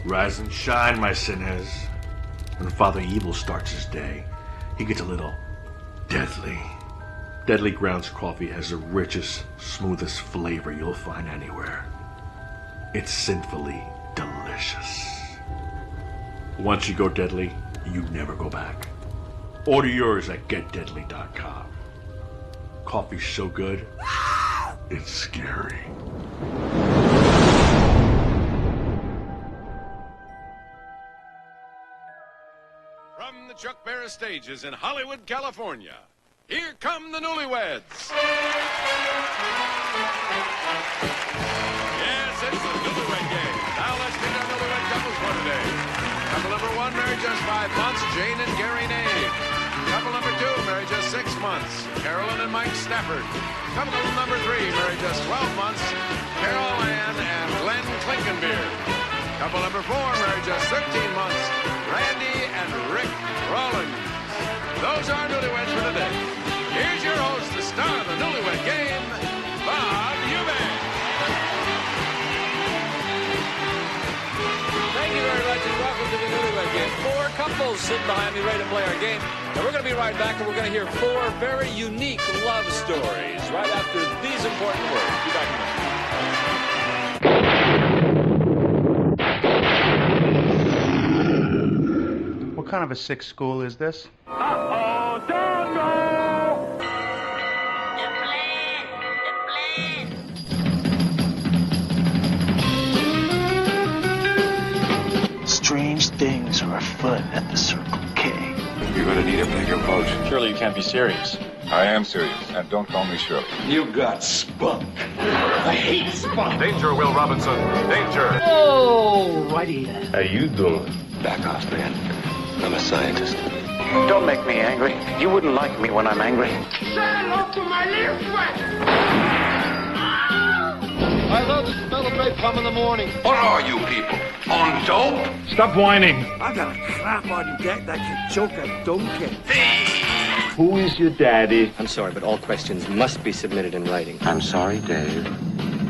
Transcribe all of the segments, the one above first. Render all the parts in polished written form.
Rise and shine, my sinners. When Father Evil starts his day, he gets a little deadly. Deadly Grounds coffee has the richest, smoothest flavor you'll find anywhere. It's sinfully delicious. Once you go deadly, you never go back. Order yours at getdeadly.com. Coffee's so good, it's scary. From the Chuck Barris stages in Hollywood, California, here come the Newlyweds. Yes, it's the Newlywed Game. Now let's meet our Newlywed couples for today. Couple number 1, married just 5 months, Jane and Gary Nave. Couple number 2, married just 6 months, Carolyn and Mike Stafford. Couple number 3, married just 12 months, Carol Ann and Glenn Klinkenbeard. Couple number 4, married just 13 months, Randy and Rick Rollins. Those are Newlyweds for today. Here's your host, the star of the Newlywed Game, Bob Eubanks. Thank you very much, and welcome to the Newlywed Game. 4 couples sitting behind me ready to play our game. And we're going to be right back, and we're going to hear 4 very unique love stories right after these important words. Be back in a minute. What kind of a sick school is this? Uh-oh, don't go! Strange things are afoot at the Circle K. You're gonna need a bigger boat. Surely you can't be serious. I am serious, and don't call me Shirley. You got spunk. I hate spunk. Danger, Will Robinson. Danger. Oh, righty then. How you doing? Back off, man. I'm a scientist. Don't make me angry. You wouldn't like me when I'm angry. Say hello to my little friend. I love the smell of napalm in the morning. What are you people? On dope? Stop whining. I got a crap on deck that can choke a donkey. Who is your daddy? I'm sorry, but all questions must be submitted in writing. I'm sorry, Dave.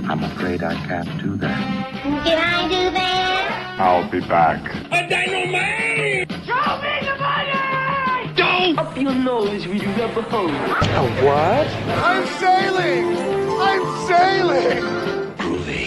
I'm afraid I can't do that. Can I do that? I'll be back. A dynamite! Show me the money! Don't! Up your nose with your rubber hose. A what? I'm sailing! I'm sailing! Groovy.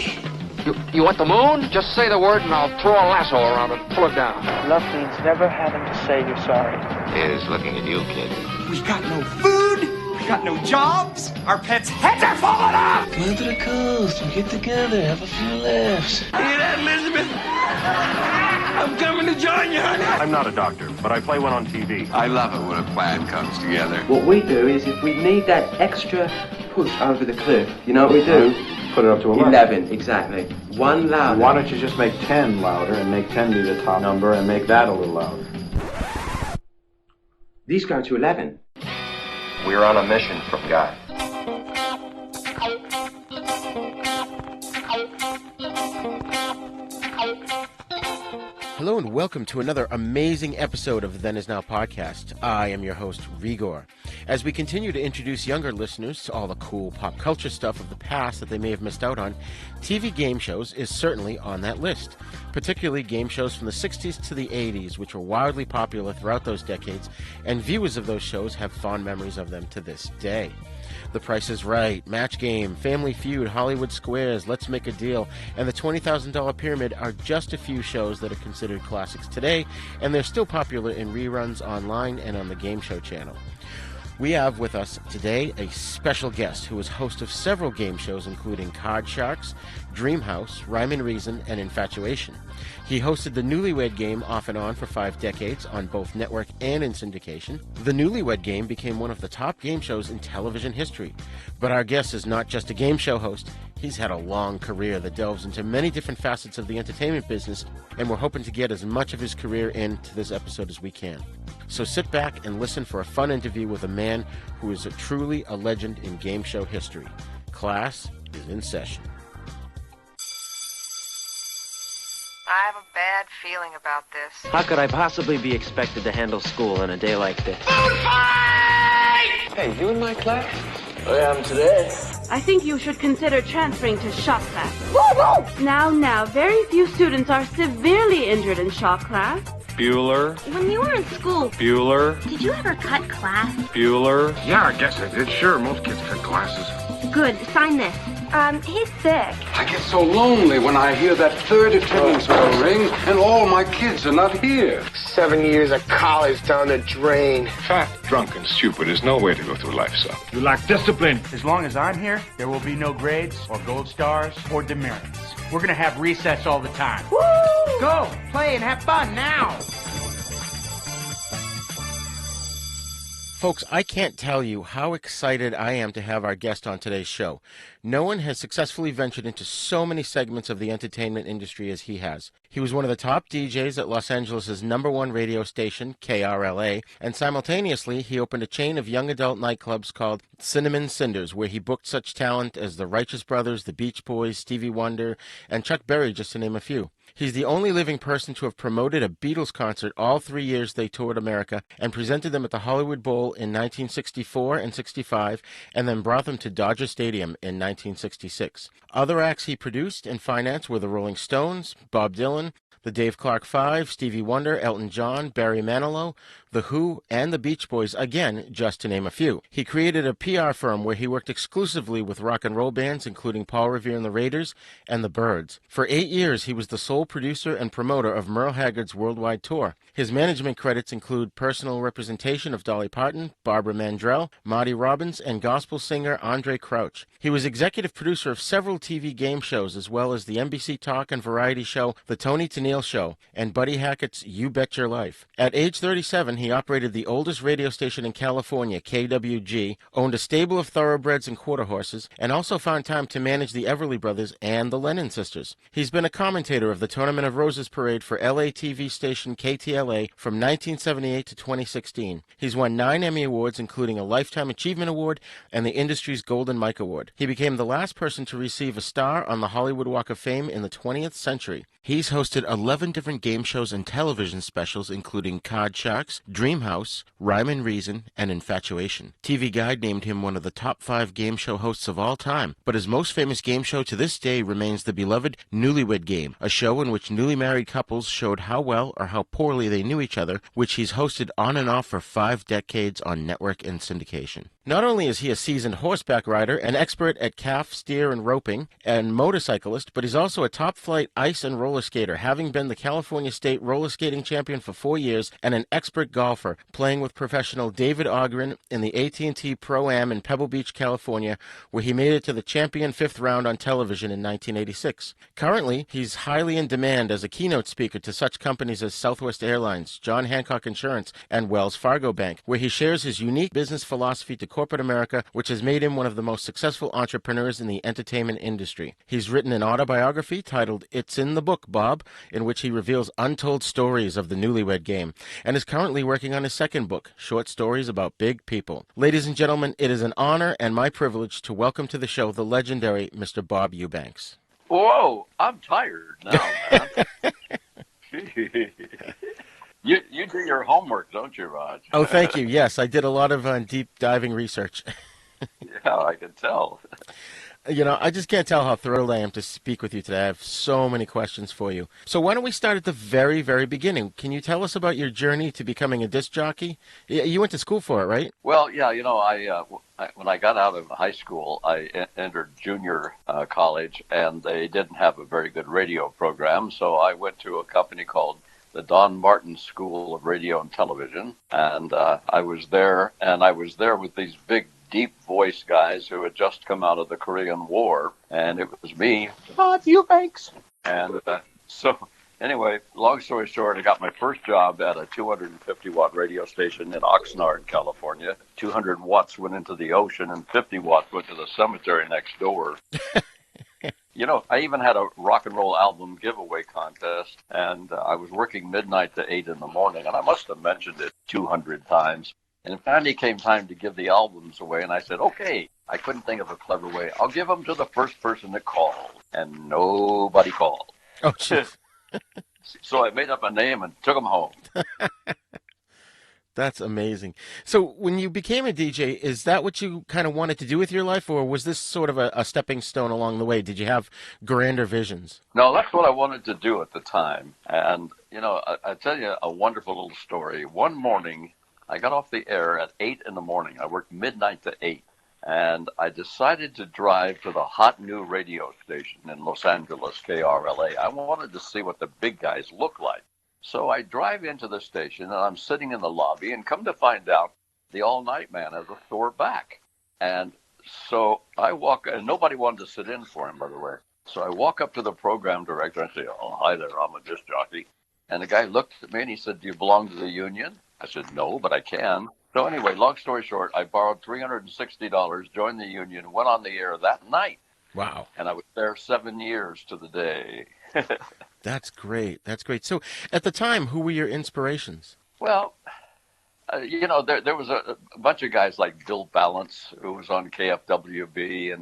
You want the moon? Just say the word and I'll throw a lasso around it and pull it down. Love means never having to say you're sorry. Here's looking at you, kid. We got no food, we got no jobs, our pets' heads are falling off! Come to the coast and get together, have a few laughs. Hear that, Elizabeth? I'm coming to join you, honey. I'm not a doctor, but I play one on TV. I love it when a plan comes together. What we do is if we need that extra push over the cliff, you know what we do? Put it up to 11. 11, exactly. One louder. Why don't you just make 10 louder and make 10 be the top number and make that a little louder? These go to 11. We're on a mission from God. Hello and welcome to another amazing episode of the Then Is Now podcast. I am your host, Rigor. As we continue to introduce younger listeners to all the cool pop culture stuff of the past that they may have missed out on, TV game shows is certainly on that list, particularly game shows from the 60s to the 80s, which were wildly popular throughout those decades, and viewers of those shows have fond memories of them to this day. The Price is Right, Match Game, Family Feud, Hollywood Squares, Let's Make a Deal, and the $20,000 Pyramid are just a few shows that are considered classics today, and they're still popular in reruns online and on the Game Show channel. We have with us today a special guest who is host of several game shows including Card Sharks, Dream House, Rhyme and Reason, and Infatuation. He hosted the Newlywed Game off and on for 5 decades on both network and in syndication. The Newlywed Game became one of the top game shows in television history. But our guest is not just a game show host. He's had a long career that delves into many different facets of the entertainment business, and we're hoping to get as much of his career into this episode as we can. So sit back and listen for a fun interview with a man who is truly a legend in game show history. Class is in session. I have a bad feeling about this. How could I possibly be expected to handle school on a day like this? Food fight! right! Hey, you in my class? I am today. I think you should consider transferring to shop class. Now, very few students are severely injured in shop class. Bueller. When you were in school, Bueller. did you ever cut class? Bueller. Yeah, I guess I did. Sure, most kids cut classes. Good, sign this. He's sick. I get so lonely when I hear that third attendance bell ring and all my kids are not here. 7 years of college down the drain. Fat, drunk, and stupid is no way to go through life, son. You lack discipline. As long as I'm here, there will be no grades or gold stars or demerits. We're gonna have recess all the time. Woo! Go, play, and have fun now! Folks, I can't tell you how excited I am to have our guest on today's show. No one has successfully ventured into so many segments of the entertainment industry as he has. He was one of the top DJs at Los Angeles' #1 radio station, KRLA, and simultaneously he opened a chain of young adult nightclubs called Cinnamon Cinders, where he booked such talent as the Righteous Brothers, the Beach Boys, Stevie Wonder, and Chuck Berry, just to name a few. He's the only living person to have promoted a Beatles concert all 3 years they toured America and presented them at the Hollywood Bowl in 1964 and 65, and then brought them to Dodger Stadium in 1966. Other acts he produced and financed were the Rolling Stones, Bob Dylan, the Dave Clark Five, Stevie Wonder, Elton John, Barry Manilow, The Who, and the Beach Boys, again, just to name a few. He created a PR firm where he worked exclusively with rock and roll bands, including Paul Revere and the Raiders and the Byrds. For 8 years, he was the sole producer and promoter of Merle Haggard's worldwide tour. His management credits include personal representation of Dolly Parton, Barbara Mandrell, Marty Robbins, and gospel singer Andre Crouch. He was executive producer of several TV game shows, as well as the NBC talk and variety show The Tony Tennille Show and Buddy Hackett's You Bet Your Life. At age 37, he operated the oldest radio station in California, KWG, owned a stable of thoroughbreds and quarter horses, and also found time to manage the Everly Brothers and the Lennon Sisters. He's been a commentator of the Tournament of Roses parade for LA TV station KTLA from 1978 to 2016. He's won 9 Emmy Awards, including a Lifetime Achievement Award and the industry's Golden Mike Award. He became the last person to receive a star on the Hollywood Walk of Fame in the 20th century. He's hosted 11 different game shows and television specials, including Card Sharks, Dream House, Rhyme and Reason, and Infatuation. TV Guide named him one of the top 5 game show hosts of all time, but his most famous game show to this day remains the beloved Newlywed Game, a show in which newly married couples showed how well or how poorly they knew each other, which he's hosted on and off for 5 decades on network and syndication. Not only is he a seasoned horseback rider, an expert at calf, steer, and roping, and motorcyclist, but he's also a top-flight ice and roller skater, having been the California State roller skating champion for 4 years and an expert golfer, playing with professional David Ogren in the AT&T Pro-Am in Pebble Beach, California, where he made it to the champion 5th round on television in 1986. Currently, he's highly in demand as a keynote speaker to such companies as Southwest Airlines, John Hancock Insurance, and Wells Fargo Bank, where he shares his unique business philosophy to corporate America, which has made him one of the most successful entrepreneurs in the entertainment industry. He's written an autobiography titled It's in the Book, Bob, in which he reveals untold stories of the Newlywed Game, and is currently working on his second book, Short Stories About Big People. Ladies and gentlemen, it is an honor and my privilege to welcome to the show the legendary Mr. Bob Eubanks. Whoa, I'm tired now, man. You do your homework, don't you, Raj? Oh, thank you. Yes, I did a lot of deep diving research. Yeah, I can tell. You know, I just can't tell how thrilled I am to speak with you today. I have so many questions for you. So why don't we start at the very, very beginning? Can you tell us about your journey to becoming a disc jockey? You went to school for it, right? Well, yeah, you know, I when I got out of high school, I entered junior college, and they didn't have a very good radio program, so I went to a company called the Don Martin School of Radio and Television, and I was there with these big, deep voice guys who had just come out of the Korean War, and it was me, Bob Eubanks. And so anyway, long story short, I got my first job at a 250-watt radio station in Oxnard, California. 200 watts went into the ocean, and 50 watts went to the cemetery next door. You know, I even had a rock and roll album giveaway contest, and I was working midnight to 8 in the morning, and I must have mentioned it 200 times. And it finally came time to give the albums away, and I said, okay, I couldn't think of a clever way. I'll give them to the first person that called, and nobody called. Oh, jeez. So I made up a name and took them home. That's amazing. So when you became a DJ, is that what you kind of wanted to do with your life, or was this sort of a stepping stone along the way? Did you have grander visions? No, that's what I wanted to do at the time. And, I tell you a wonderful little story. One morning, I got off the air at 8 in the morning. I worked midnight to 8. And I decided to drive to the hot new radio station in Los Angeles, KRLA. I wanted to see what the big guys look like. So I drive into the station, and I'm sitting in the lobby, and come to find out, the all-night man has a sore back. And so I walk, and nobody wanted to sit in for him, by the way. So I walk up to the program director and say, "Oh, hi there, I'm a disc jockey." And the guy looked at me, and he said, "Do you belong to the union?" I said, "No, but I can." So anyway, long story short, I borrowed $360, joined the union, went on the air that night. Wow. And I was there 7 years to the day. That's great. That's great. So at the time, who were your inspirations? Well, there was a bunch of guys like Bill Balance, who was on KFWB,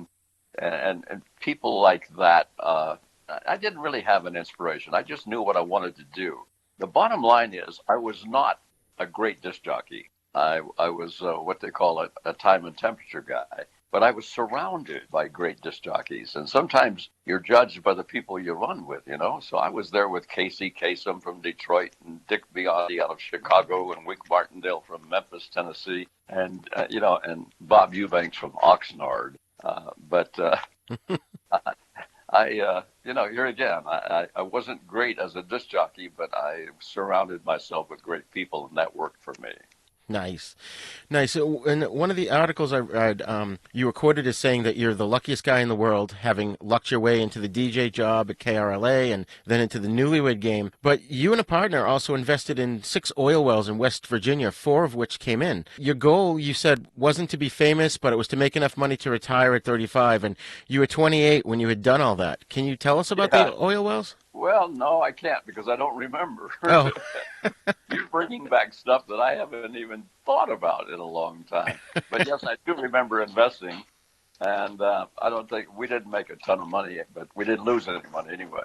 and people like that. I didn't really have an inspiration. I just knew what I wanted to do. The bottom line is I was not a great disc jockey. I was what they call a time and temperature guy, but I was surrounded by great disc jockeys, and sometimes you're judged by the people you run with, So I was there with Casey Kasem from Detroit, and Dick Biondi out of Chicago, and Wick Martindale from Memphis, Tennessee, and and Bob Eubanks from Oxnard. Here again, I wasn't great as a disc jockey, but I surrounded myself with great people, and that worked for me. Nice. In one of the articles I read, you were quoted as saying that you're the luckiest guy in the world, having lucked your way into the DJ job at KRLA and then into the Newlywed Game. But you and a partner also invested in 6 oil wells in West Virginia, 4 of which came in. Your goal, you said, wasn't to be famous, but it was to make enough money to retire at 35. And you were 28 when you had done all that. Can you tell us about the oil wells? Well, no, I can't because I don't remember. Oh. You're bringing back stuff that I haven't even thought about in a long time. But yes, I do remember investing, and I don't think we didn't make a ton of money, but we didn't lose any money anyway.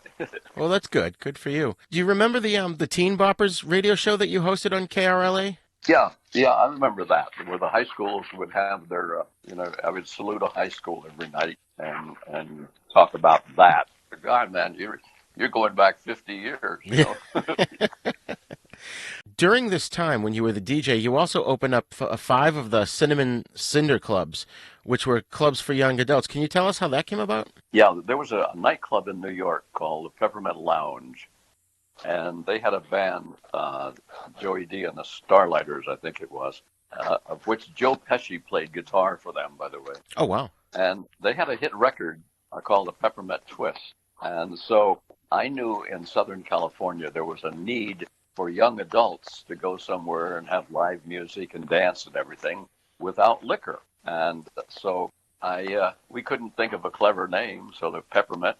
Well, that's good. Good for you. Do you remember the Teen Boppers radio show that you hosted on KRLA? Yeah, I remember that, where the high schools would have their, I would salute a high school every night and talk about that. God, man, you're going back 50 years, During this time, when you were the DJ, you also opened up 5 of the Cinnamon Cinder Clubs, which were clubs for young adults. Can you tell us how that came about? Yeah, there was a nightclub in New York called the Peppermint Lounge, and they had a band, Joey D and the Starlighters, I think it was, of which Joe Pesci played guitar for them, by the way. Oh, wow. And they had a hit record called the Peppermint Twist. And so I knew in Southern California there was a need for young adults to go somewhere and have live music and dance and everything without liquor. And so we couldn't think of a clever name, so the Peppermint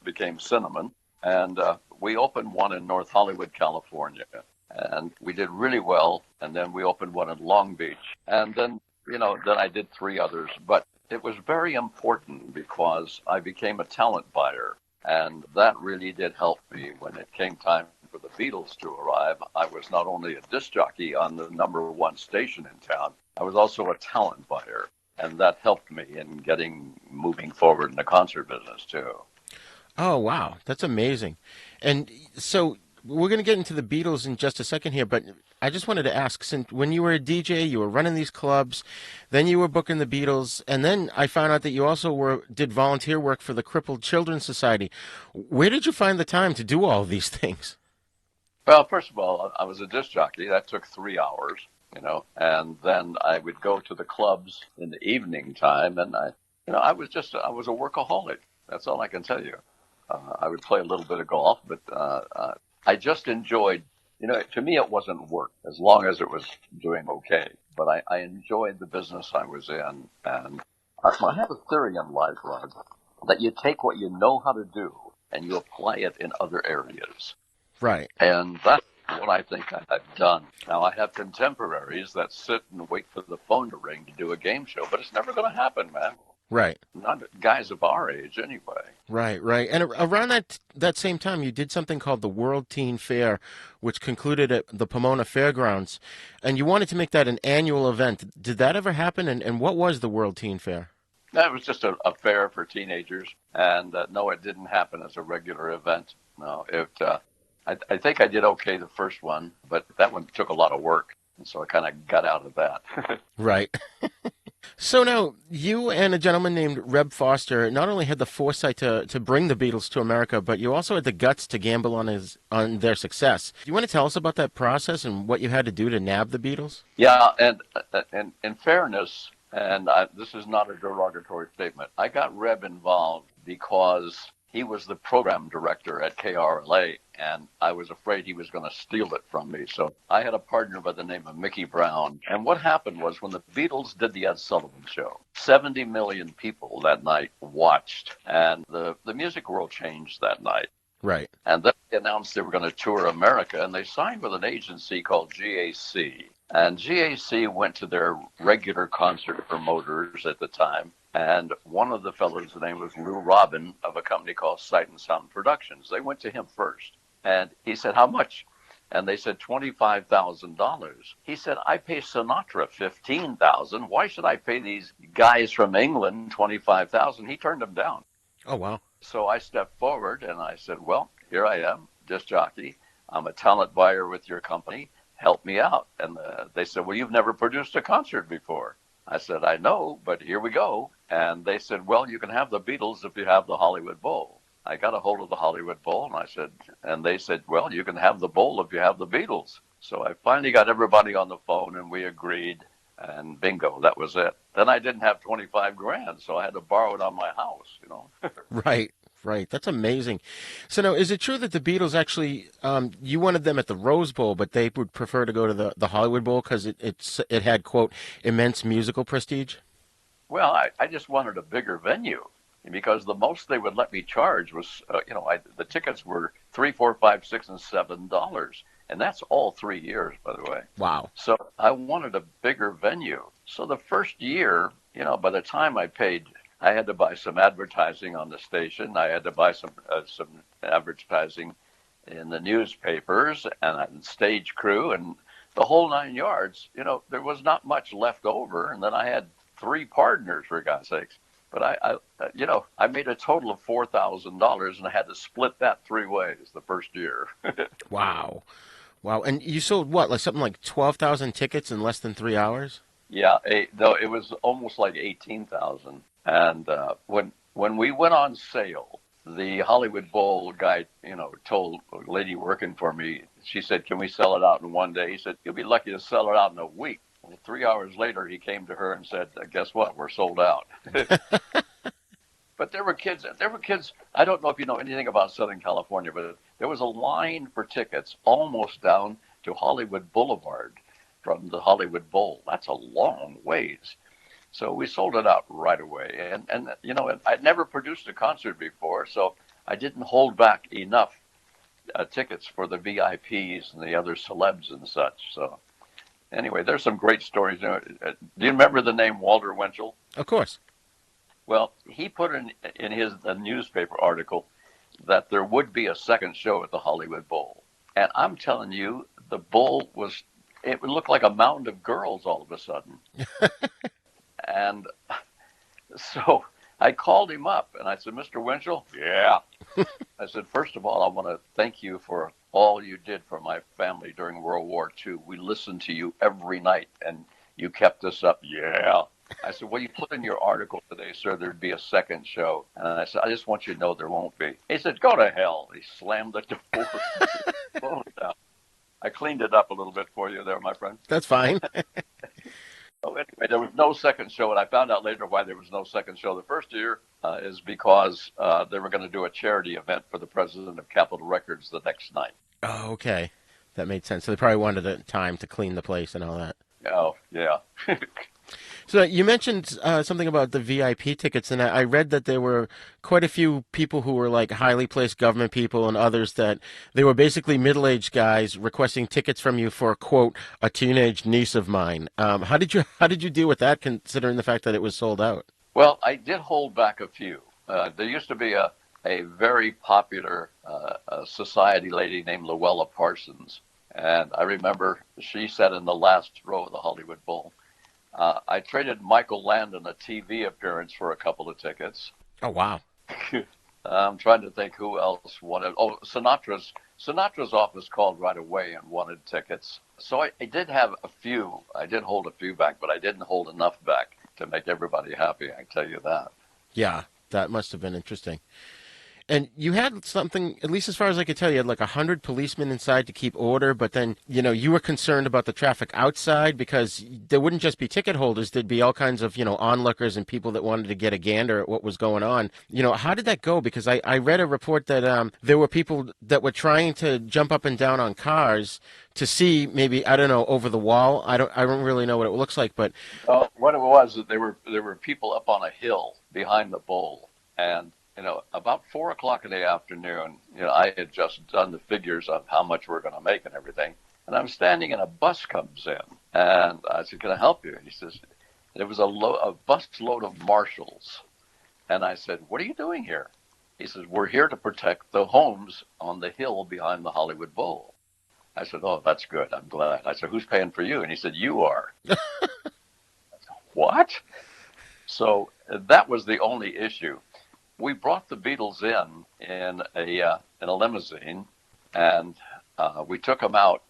became Cinnamon. And we opened one in North Hollywood, California. And we did really well. And then we opened one in Long Beach. And then, then I did 3 others. But it was very important because I became a talent buyer. And that really did help me when it came time for the Beatles to arrive. I was not only a disc jockey on the #1 station in town, I was also a talent buyer. And that helped me in moving forward in the concert business, too. Oh, wow. That's amazing. And so we're going to get into the Beatles in just a second here, but I just wanted to ask, since when you were a DJ, you were running these clubs, then you were booking the Beatles, and then I found out that you also did volunteer work for the Crippled Children's Society. Where did you find the time to do all of these things? Well, first of all, I was a disc jockey. That took 3 hours, and then I would go to the clubs in the evening time, and I was a workaholic. That's all I can tell you. I would play a little bit of golf, but I just enjoyed, to me it wasn't work as long as it was doing okay. But I enjoyed the business I was in. And I have a theory in life, Rod, that you take what you know how to do and you apply it in other areas. Right. And that's what I think I've done. Now, I have contemporaries that sit and wait for the phone to ring to do a game show, but it's never going to happen, man. Right. Not guys of our age, anyway. Right, right. And around that same time, you did something called the World Teen Fair, which concluded at the Pomona Fairgrounds, and you wanted to make that an annual event. Did that ever happen? And what was the World Teen Fair? That was just a fair for teenagers, and no, it didn't happen as a regular event. No, I think I did okay the first one, but that one took a lot of work, and so I kind of got out of that. Right. So now, you and a gentleman named Reb Foster not only had the foresight to bring the Beatles to America, but you also had the guts to gamble on their success. Do you want to tell us about that process and what you had to do to nab the Beatles? Yeah, and in fairness, and this is not a derogatory statement, I got Reb involved because he was the program director at KRLA, and I was afraid he was going to steal it from me. So I had a partner by the name of Mickey Brown. And what happened was when the Beatles did the Ed Sullivan Show, 70 million people that night watched, and the music world changed that night. Right. And then they announced they were going to tour America, and they signed with an agency called GAC. And GAC went to their regular concert promoters at the time, and one of the fellows, the name was Lou Robin of a company called Sight and Sound Productions. They went to him first, and he said, "How much?" And they said $25,000. He said, "I pay Sinatra $15,000. Why should I pay these guys from England $25,000?" He turned them down. Oh, wow. So I stepped forward and I said, "Well, here I am, disc jockey. I'm a talent buyer with your company. Help me out." And they said, "Well, you've never produced a concert before." I said, "I know, but here we go." And they said, "Well, you can have the Beatles if you have the Hollywood Bowl." I got a hold of the Hollywood Bowl, and they said, "Well, you can have the bowl if you have the Beatles." So I finally got everybody on the phone, and we agreed, and bingo, that was it. Then I didn't have 25 grand, so I had to borrow it on my house, Right. Right. That's amazing. So now, is it true that the Beatles actually, you wanted them at the Rose Bowl, but they would prefer to go to the Hollywood Bowl because it had, quote, immense musical prestige? Well, I just wanted a bigger venue because the most they would let me charge was, the tickets were $3, $4, $5, $6, and $7. And that's all 3 years, by the way. Wow. So I wanted a bigger venue. So the first year, by the time I paid, I had to buy some advertising on the station. I had to buy some advertising in the newspapers and stage crew and the whole 9 yards. There was not much left over. And then I had 3 partners, for God's sakes. But I made a total of $4,000, and I had to split that 3 ways the first year. Wow. Wow. And you sold what, like something like 12,000 tickets in less than 3 hours? Yeah, no, it was almost like 18,000. And when we went on sale, the Hollywood Bowl guy, told a lady working for me, she said, "Can we sell it out in one day?" He said, "You'll be lucky to sell it out in a week." Well, 3 hours later, he came to her and said, "Guess what? We're sold out." But there were kids. I don't know if you know anything about Southern California, but there was a line for tickets almost down to Hollywood Boulevard from the Hollywood Bowl. That's a long ways. So we sold it out right away. And I'd never produced a concert before, so I didn't hold back enough tickets for the VIPs and the other celebs and such. So anyway, there's some great stories. Do you remember the name Walter Winchell? Of course. Well, he put in his newspaper article that there would be a second show at the Hollywood Bowl. And I'm telling you, the bowl it would look like a mound of girls all of a sudden. And so I called him up and I said, "Mr. Winchell?" "Yeah." I said, "First of all, I want to thank you for all you did for my family during World War II. We listened to you every night and you kept us up." "Yeah." I said, "Well, you put in your article today, sir, there'd be a second show." And I said, "I just want you to know there won't be." He said, "Go to hell." He slammed the door. Closed it down. I cleaned it up a little bit for you there, my friend. That's fine. So anyway, there was no second show, and I found out later why there was no second show the first year is because they were going to do a charity event for the president of Capitol Records the next night. Oh, okay. That made sense. So they probably wanted time to clean the place and all that. Oh, yeah. So you mentioned something about the VIP tickets, and I read that there were quite a few people who were like highly placed government people and others that they were basically middle-aged guys requesting tickets from you for, quote, a teenage niece of mine. How did you deal with that, considering the fact that it was sold out? Well, I did hold back a few. There used to be a very popular society lady named Luella Parsons. And I remember she said in the last row of the Hollywood Bowl, I traded Michael Landon a TV appearance for a couple of tickets. Oh, wow. I'm trying to think who else wanted. Oh, Sinatra's office called right away and wanted tickets. So I did have a few. I did hold a few back, but I didn't hold enough back to make everybody happy, I can tell you that. Yeah, that must have been interesting. And you had something, at least as far as I could tell, you had like 100 policemen inside to keep order, but then, you were concerned about the traffic outside because there wouldn't just be ticket holders, there'd be all kinds of, onlookers and people that wanted to get a gander at what was going on. How did that go? Because I read a report that there were people that were trying to jump up and down on cars to see maybe, I don't know, over the wall. I don't really know what it looks like, but... What it was, that there were people up on a hill behind the bowl, and about 4 o'clock in the afternoon, I had just done the figures of how much we're going to make and everything. And I'm standing and a bus comes in. And I said, can I help you? And he says, there was a bus load of marshals. And I said, what are you doing here? He says, we're here to protect the homes on the hill behind the Hollywood Bowl. I said, oh, that's good. I'm glad. I said, who's paying for you? And he said, you are. I said, what? So that was the only issue. We brought the Beatles in a limousine, and we took them out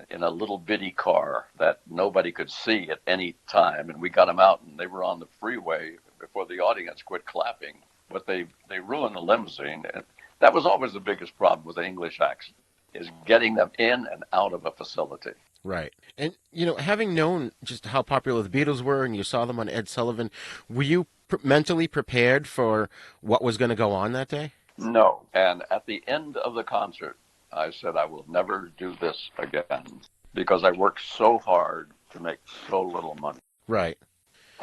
in a little bitty car that nobody could see at any time, and we got them out, and they were on the freeway before the audience quit clapping. But they ruined the limousine, and that was always the biggest problem with the English accent, is getting them in and out of a facility. Right. And, having known just how popular the Beatles were, and you saw them on Ed Sullivan, were you mentally prepared for what was going to go on that day? No. And at the end of the concert, I said, I will never do this again because I worked so hard to make so little money. Right.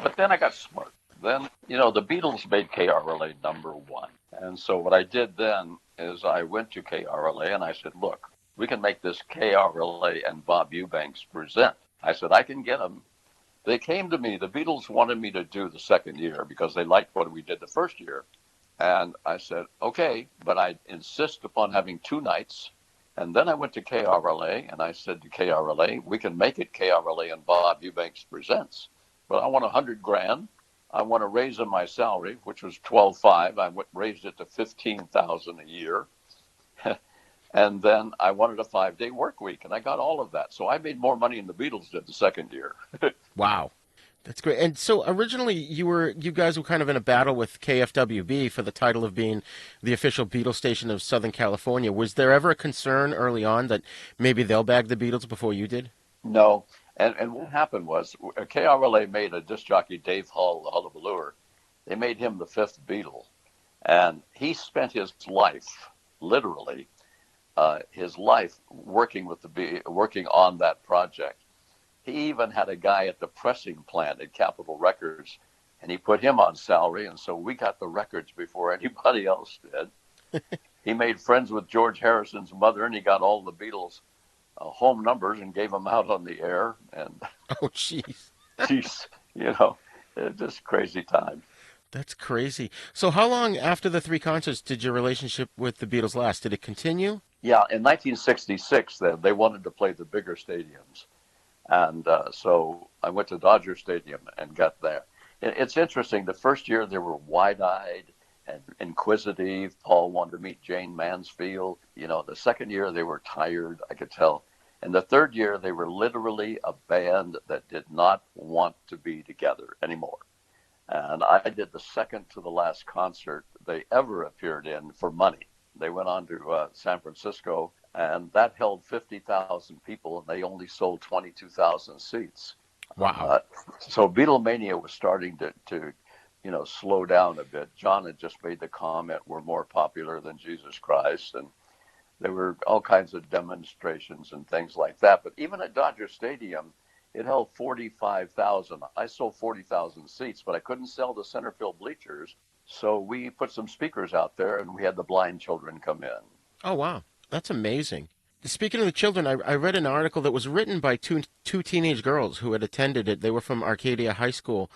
But then I got smart. Then, the Beatles made KRLA #1. And so what I did then is I went to KRLA and I said, look, we can make this KRLA and Bob Eubanks present. I said, I can get them. They came to me. The Beatles wanted me to do the second year because they liked what we did the first year. And I said, okay, but I insist upon having 2 nights. And then I went to KRLA and I said to KRLA, we can make it KRLA and Bob Eubanks presents, but I want $100,000. I want to raise my salary, which was $12,500. I raised it to $15,000 a year. And then I wanted a 5-day work week, and I got all of that. So I made more money than the Beatles did the second year. Wow. That's great. And so originally you guys were kind of in a battle with KFWB for the title of being the official Beatles station of Southern California. Was there ever a concern early on that maybe they'll bag the Beatles before you did? No. And what happened was KRLA made a disc jockey, Dave Hull, the Hullabalooer. They made him the 5th Beatle. And he spent his life, literally, working on that project. He even had a guy at the pressing plant at Capitol Records, and he put him on salary, and so we got the records before anybody else did. He made friends with George Harrison's mother, and he got all the Beatles' home numbers and gave them out on the air. And oh, jeez. Jeez, just crazy time. That's crazy. So how long after the 3 concerts did your relationship with the Beatles last? Did it continue? Yeah, in 1966, they wanted to play the bigger stadiums. And so I went to Dodger Stadium and got there. It's interesting. The first year they were wide-eyed and inquisitive. Paul wanted to meet Jane Mansfield. The second year they were tired, I could tell. And the third year they were literally a band that did not want to be together anymore. And I did the second to the last concert they ever appeared in for money. They went on to San Francisco, and that held 50,000 people, and they only sold 22,000 seats. Wow. So Beatlemania was starting to slow down a bit. John had just made the comment, we're more popular than Jesus Christ, and there were all kinds of demonstrations and things like that. But even at Dodger Stadium, it held 45,000. I sold 40,000 seats, but I couldn't sell the center field bleachers. So we put some speakers out there, and we had the blind children come in. Oh, wow. That's amazing. Speaking of the children, I read an article that was written by two teenage girls who had attended it. They were from Arcadia High School.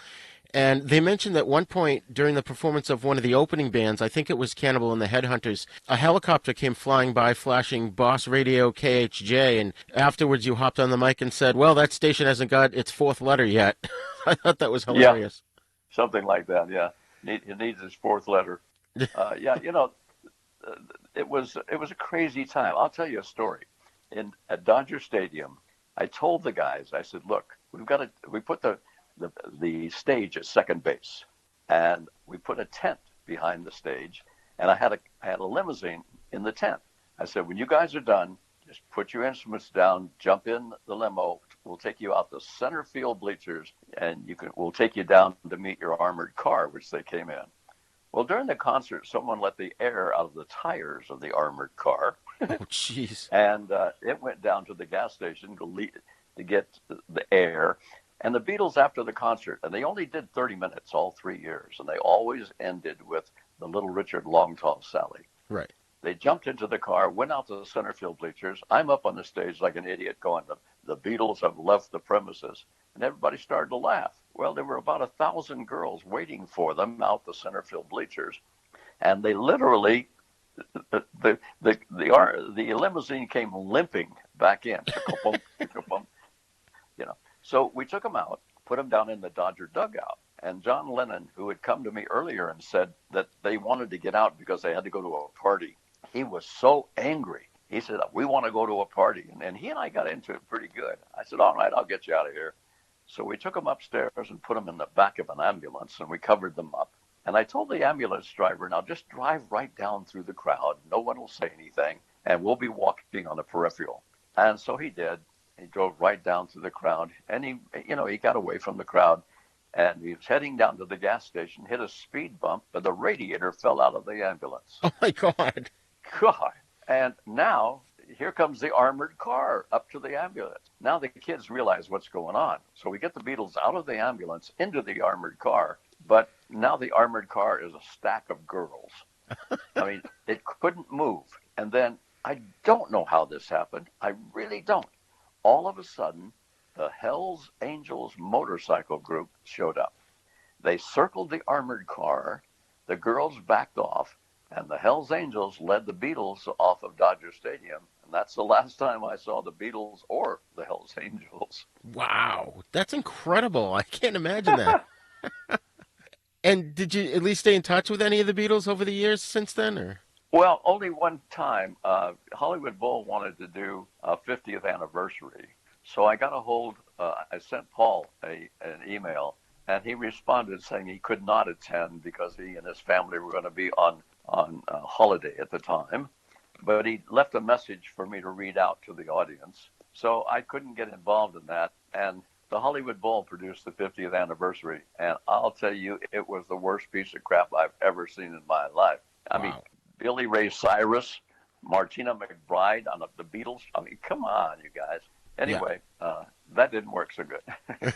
And they mentioned that one point during the performance of one of the opening bands, I think it was Cannibal and the Headhunters, a helicopter came flying by flashing Boss Radio KHJ, and afterwards you hopped on the mic and said, well, that station hasn't got its fourth letter yet. I thought that was hilarious. Yeah, something like that, yeah. It needs its fourth letter. Yeah, it was a crazy time. I'll tell you a story. At Dodger Stadium, I told the guys, I said, look, we put the stage at second base, and we put a tent behind the stage, and I had a limousine in the tent. I said, when you guys are done, just put your instruments down, jump in the limo. We'll take you out the center field bleachers, and we'll take you down to meet your armored car, which they came in. Well, during the concert, someone let the air out of the tires of the armored car. Oh, jeez. And it went down to the gas station to get the air. And the Beatles, after the concert, and they only did 30 minutes all 3 years, and they always ended with the Little Richard Long Tall Sally. Right. They jumped into the car, went out to the center field bleachers. I'm up on the stage like an idiot going, the Beatles have left the premises. And everybody started to laugh. Well, there were about 1,000 girls waiting for them out the center field bleachers. And they literally, the limousine came limping back in. So we took them out, put them down in the Dodger dugout. And John Lennon, who had come to me earlier and said that they wanted to get out because they had to go to a party, he was so angry. He said, we want to go to a party. And he and I got into it pretty good. I said, all right, I'll get you out of here. So we took them upstairs and put them in the back of an ambulance, and we covered them up. And I told the ambulance driver, now just drive right down through the crowd. No one will say anything, and we'll be walking on the peripheral. And so he did. He drove right down through the crowd, and he got away from the crowd, and he was heading down to the gas station, hit a speed bump, but the radiator fell out of the ambulance. Oh, my God. God. And now here comes the armored car up to the ambulance. Now the kids realize what's going on. So we get the Beatles out of the ambulance into the armored car, but now the armored car is a stack of girls. I mean, it couldn't move. And then I don't know how this happened. I really don't. All of a sudden, the Hells Angels motorcycle group showed up. They circled the armored car, the girls backed off, and the Hells Angels led the Beatles off of Dodger Stadium. And that's the last time I saw the Beatles or the Hells Angels. Wow, that's incredible. I can't imagine that. And did you at least stay in touch with any of the Beatles over the years since then, or? Well, only one time. Hollywood Bowl wanted to do a 50th anniversary. So I got a hold, I sent Paul an email, and he responded saying he could not attend because he and his family were going to be on holiday at the time. But he left a message for me to read out to the audience. So I couldn't get involved in that. And the Hollywood Bowl produced the 50th anniversary. And I'll tell you, it was the worst piece of crap I've ever seen in my life. I mean, Billy Ray Cyrus, Martina McBride on the Beatles. I mean, come on, you guys. Anyway, that didn't work so good.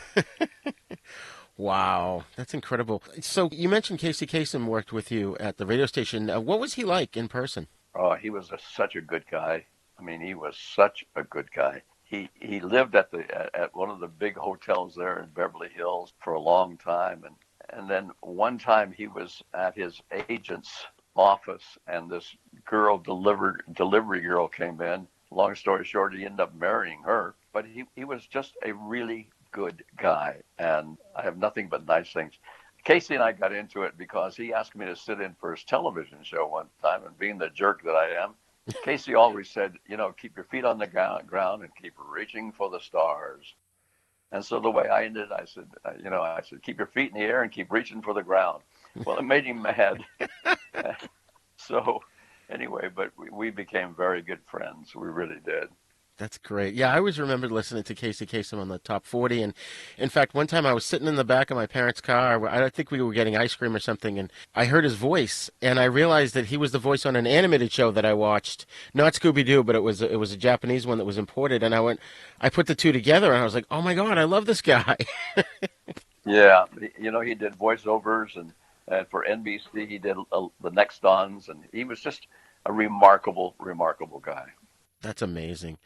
Wow, that's incredible. So you mentioned Casey Kasem worked with you at the radio station. What was he like in person? Oh, he was such a good guy. I mean, he was such a good guy. He lived at one of the big hotels there in Beverly Hills for a long time, and then one time he was at his agent's office, and this delivery girl came in. Long story short, he ended up marrying her, but he was just a really good guy, and I have nothing but nice things. Casey and I got into it because he asked me to sit in for his television show one time, and being the jerk that I am, Casey always said, keep your feet on the ground and keep reaching for the stars. And so the way I ended, I said, keep your feet in the air and keep reaching for the ground. Well, it made him mad. So anyway, but we became very good friends. We really did. That's great. Yeah, I always remember listening to Casey Kasem on the Top 40. And in fact, one time I was sitting in the back of my parents' car. I think we were getting ice cream or something, and I heard his voice, and I realized that he was the voice on an animated show that I watched. Not Scooby-Doo, but it was a Japanese one that was imported. And I put the two together, and I was like, oh my God, I love this guy. Yeah, he did voiceovers, and for NBC he did the Next Dons, and he was just a remarkable, remarkable guy. That's amazing.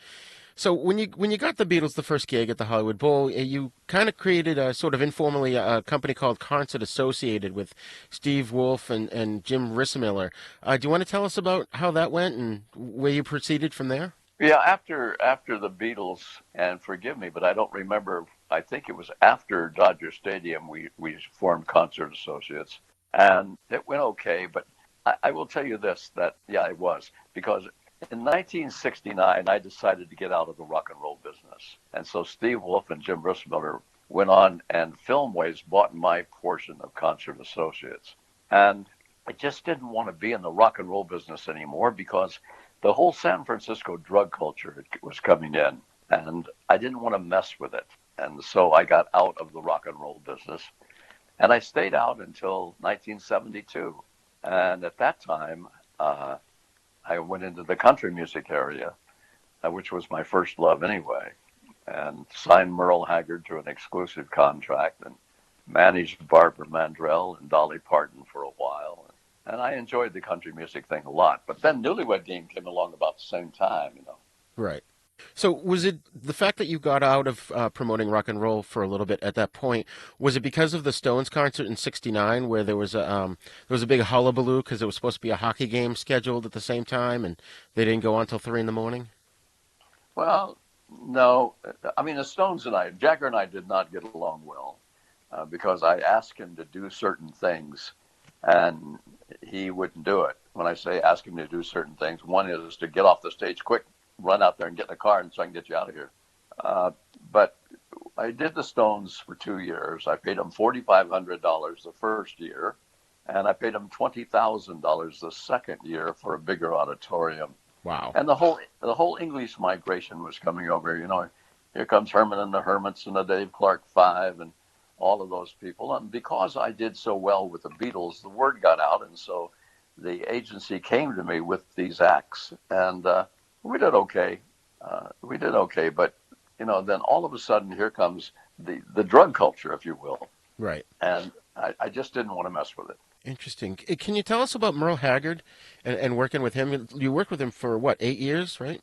So when you got the Beatles the first gig at the Hollywood Bowl, you kind of created a sort of informally a company called Concert Associated with Steve Wolf and Jim Rismiller. Do you want to tell us about how that went and where you proceeded from there? Yeah, after the Beatles, and forgive me, but I don't remember. I think it was after Dodger Stadium we formed Concert Associates, and it went okay. But I will tell you this: that yeah, it was because in 1969 I decided to get out of the rock and roll business, and so Steve Wolf and Jim Rismiller went on, and Filmways bought my portion of Concert Associates, and I just didn't want to be in the rock and roll business anymore because the whole San Francisco drug culture was coming in, and I didn't want to mess with it. And so I got out of the rock and roll business, and I stayed out until 1972. And at that time, I went into the country music area, which was my first love anyway, and signed Merle Haggard to an exclusive contract and managed Barbara Mandrell and Dolly Parton for a while. And I enjoyed the country music thing a lot. But then Newlywed Game came along about the same time, you know. Right. So was it the fact that you got out of promoting rock and roll for a little bit at that point, was it because of the Stones concert in '69 where there was a big hullabaloo because it was supposed to be a hockey game scheduled at the same time and they didn't go on till 3 a.m? Well, no. I mean, the Stones and Jagger and I did not get along well because I asked him to do certain things and he wouldn't do it. When I say ask him to do certain things, one is to get off the stage quick, run out there and get in the car and so I can get you out of here. But I did the Stones for 2 years. I paid them $4,500 the first year, and I paid them $20,000 the second year for a bigger auditorium. Wow. And the whole English migration was coming over. You know, here comes Herman and the Hermits and the Dave Clark Five and all of those people. And because I did so well with the Beatles, the word got out. And so the agency came to me with these acts. And we did okay. But, you know, then all of a sudden here comes the drug culture, if you will. Right. And I just didn't want to mess with it. Interesting. Can you tell us about Merle Haggard and working with him? You worked with him for, 8 years, right?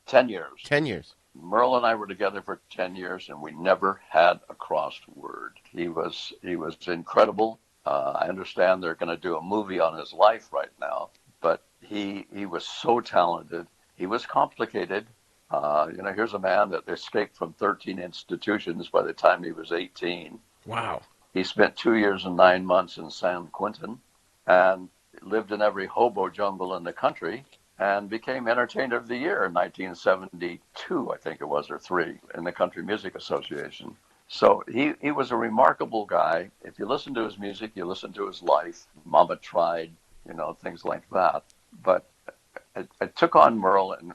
10 years. 10 years. Merle and I were together for 10 years, and we never had a crossed word. He was incredible. I understand they're going to do a movie on his life right now, but he was so talented. He was complicated. Here's a man that escaped from 13 institutions by the time he was 18. Wow. He spent 2 years and 9 months in San Quentin and lived in every hobo jungle in the country and became Entertainer of the Year in 1972, I think it was, or 3, in the Country Music Association. So he was a remarkable guy. If you listen to his music, you listen to his life. Mama Tried, things like that. But I took on Merle, and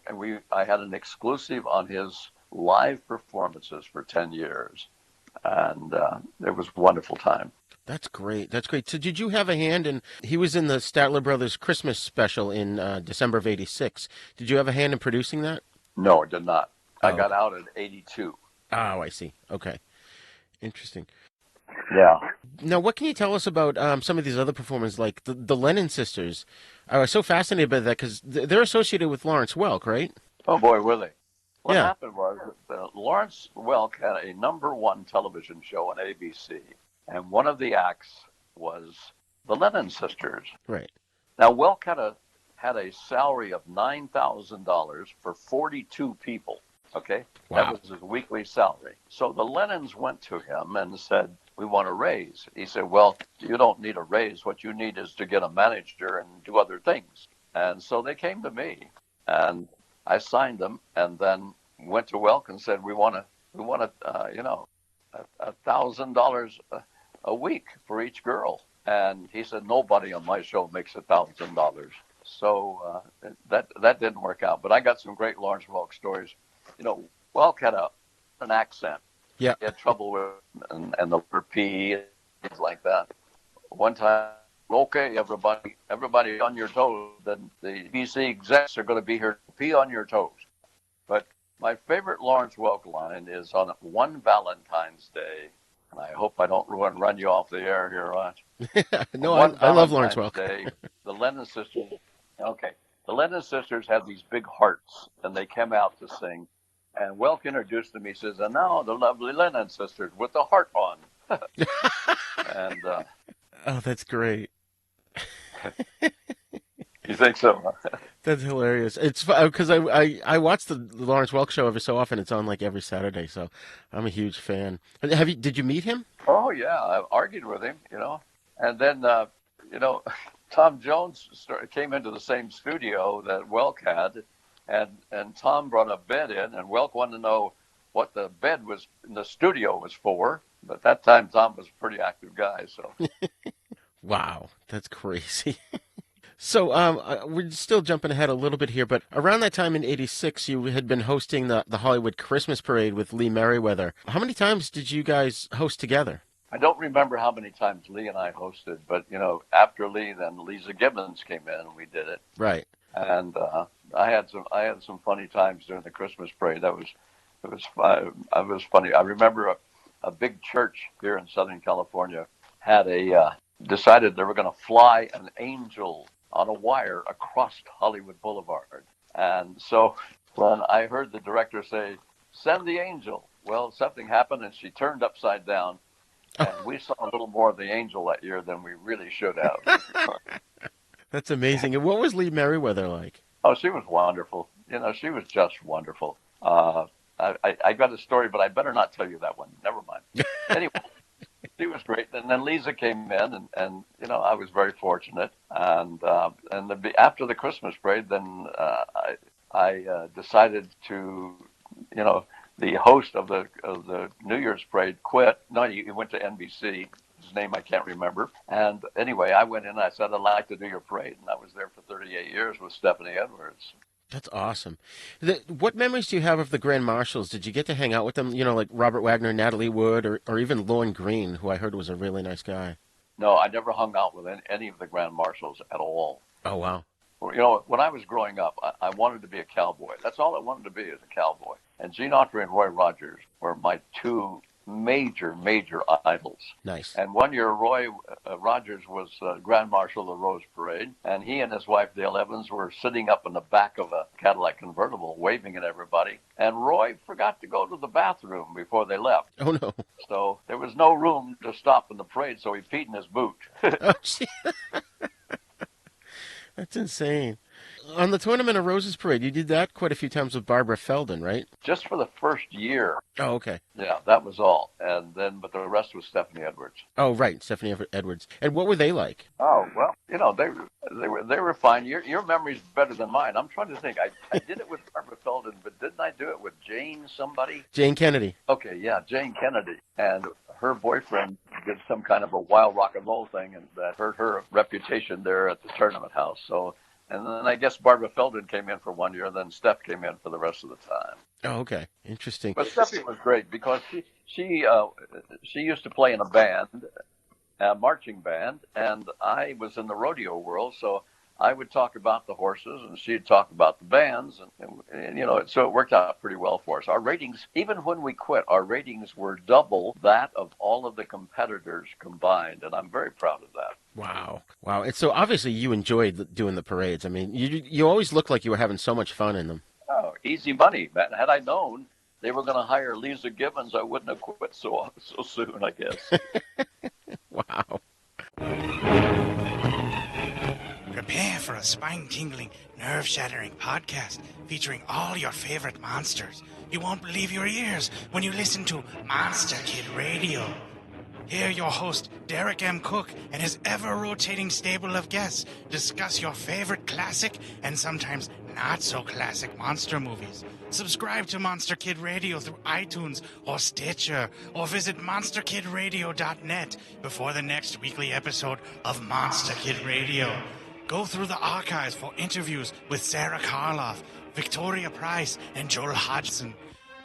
I had an exclusive on his live performances for 10 years. And it was a wonderful time. That's great. That's great. So did you have a hand in, he was in the Statler Brothers Christmas special in December of 86. Did you have a hand in producing that? No, I did not. I got out in 82. Oh, I see. Okay. Interesting. Yeah. Now, what can you tell us about some of these other performers, like the Lennon sisters? I was so fascinated by that because they're associated with Lawrence Welk, right? Oh, boy, were they. What happened was that Lawrence Welk had a #1 television show on ABC, and one of the acts was the Lennon sisters. Right. Now, Welk had a salary of $9,000 for 42 people, okay? Wow. That was his weekly salary. So the Lennons went to him and said, we want a raise. He said, well, you don't need a raise. What you need is to get a manager and do other things. And so they came to me, and I signed them, and then went to Welk and said, we want $1,000 a week for each girl. And he said, nobody on my show makes $1,000. So that didn't work out. But I got some great Lawrence Welk stories. Welk had an accent. Yeah. He had trouble with and the word P, things like that. One time, okay, everybody on your toes. Then the BBC execs are going to be here to pee on your toes. But my favorite Lawrence Welk line is on one Valentine's Day, and I hope I don't run you off the air here, Raj. No, I love Lawrence Welk. Day, the Lennon sisters. Okay, the Lennon sisters had these big hearts, and they came out to sing And Welk introduced him. He says, and now the lovely Lennon sisters with the heart on. And oh, that's great. You think so? Huh? That's hilarious. It's because I watch the Lawrence Welk show every so often. It's on like every Saturday, so I'm a huge fan. Did you meet him? Oh yeah, I argued with him, and then Tom Jones came into the same studio that Welk had, and Tom brought a bed in, and Welk wanted to know what the bed was in the studio was for. But at that time, Tom was a pretty active guy, so. Wow, that's crazy. So we're still jumping ahead a little bit here, but around that time in '86, you had been hosting the Hollywood Christmas Parade with Lee Merriweather. How many times did you guys host together? I don't remember how many times Lee and I hosted, but after Lee, then Lisa Gibbons came in and we did it. Right. And I had some funny times during the Christmas Parade. It was funny. I remember a big church here in Southern California had decided they were going to fly an angel on a wire across Hollywood Boulevard. And so when I heard the director say, send the angel, well, something happened and she turned upside down. And we saw a little more of the angel that year than we really should have. That's amazing. And what was Lee Merriweather like? Oh, she was wonderful. She was just wonderful. I got a story, but I better not tell you that one. Never mind. Anyway. She was great, and then Lisa came in, and I was very fortunate. And after the Christmas parade, then I decided to, the host of the New Year's parade quit. No, he went to NBC. His name I can't remember. And anyway, I went in and I said I'd like to do your parade, and I was there for 38 years with Stephanie Edwards. That's awesome. What memories do you have of the Grand Marshals? Did you get to hang out with them, like Robert Wagner, Natalie Wood, or even Lorne Green, who I heard was a really nice guy? No, I never hung out with any of the Grand Marshals at all. Oh, wow. When I was growing up, I wanted to be a cowboy. That's all I wanted to be, is a cowboy. And Gene Autry and Roy Rogers were my two major idols. Nice. And one year, Roy Rogers was Grand Marshal of the Rose Parade, and he and his wife, Dale Evans, were sitting up in the back of a Cadillac convertible, waving at everybody. And Roy forgot to go to the bathroom before they left. Oh, no. So there was no room to stop in the parade, so he peed in his boot. Oh, that's insane. On the Tournament of Roses parade, you did that quite a few times with Barbara Feldon, right? Just for the first year. Oh, okay. Yeah, that was all. But the rest was Stephanie Edwards. Oh, right, Stephanie Edwards. And what were they like? Oh, well, they were fine. Your memory's better than mine. I'm trying to think. I did it with Barbara Feldon, but didn't I do it with Jane somebody? Jane Kennedy. Okay, yeah, Jane Kennedy. And her boyfriend did some kind of a wild rock and roll thing, and that hurt her reputation there at the tournament house. So. And then I guess Barbara Feldon came in for 1 year, and then Steph came in for the rest of the time. Oh, okay. Interesting. But Stephanie was great because she used to play in a band, a marching band, and I was in the rodeo world, so I would talk about the horses, and she'd talk about the bands, and so it worked out pretty well for us. Our ratings, even when we quit, our ratings were double that of all of the competitors combined, and I'm very proud of that. Wow. And so obviously you enjoyed doing the parades. I mean, you always looked like you were having so much fun in them. Oh, easy money, man. Had I known they were going to hire Lisa Gibbons, I wouldn't have quit so soon, I guess. Wow. Prepare for a spine-tingling, nerve-shattering podcast featuring all your favorite monsters. You won't believe your ears when you listen to Monster Kid Radio. Hear your host, Derek M. Cook, and his ever-rotating stable of guests discuss your favorite classic and sometimes not-so-classic monster movies. Subscribe to Monster Kid Radio through iTunes or Stitcher, or visit monsterkidradio.net before the next weekly episode of Monster Kid Radio. Go through the archives for interviews with Sarah Karloff, Victoria Price, and Joel Hodgson.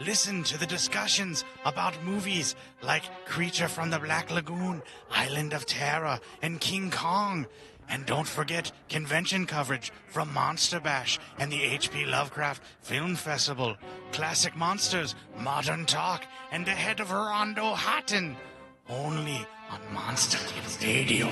Listen to the discussions about movies like Creature from the Black Lagoon, Island of Terror, and King Kong. And don't forget convention coverage from Monster Bash and the H.P. Lovecraft Film Festival, Classic Monsters, Modern Talk, and Ahead of Rondo Hatton. Only on Monster Kids Radio.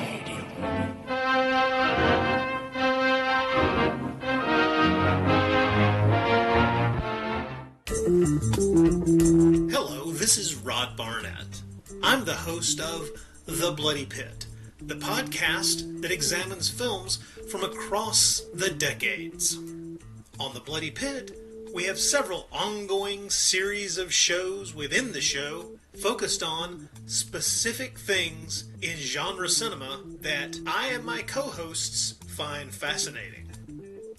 Hello, this is Rod Barnett. I'm the host of The Bloody Pit, the podcast that examines films from across the decades. On The Bloody Pit, we have several ongoing series of shows within the show focused on specific things in genre cinema that I and my co-hosts find fascinating.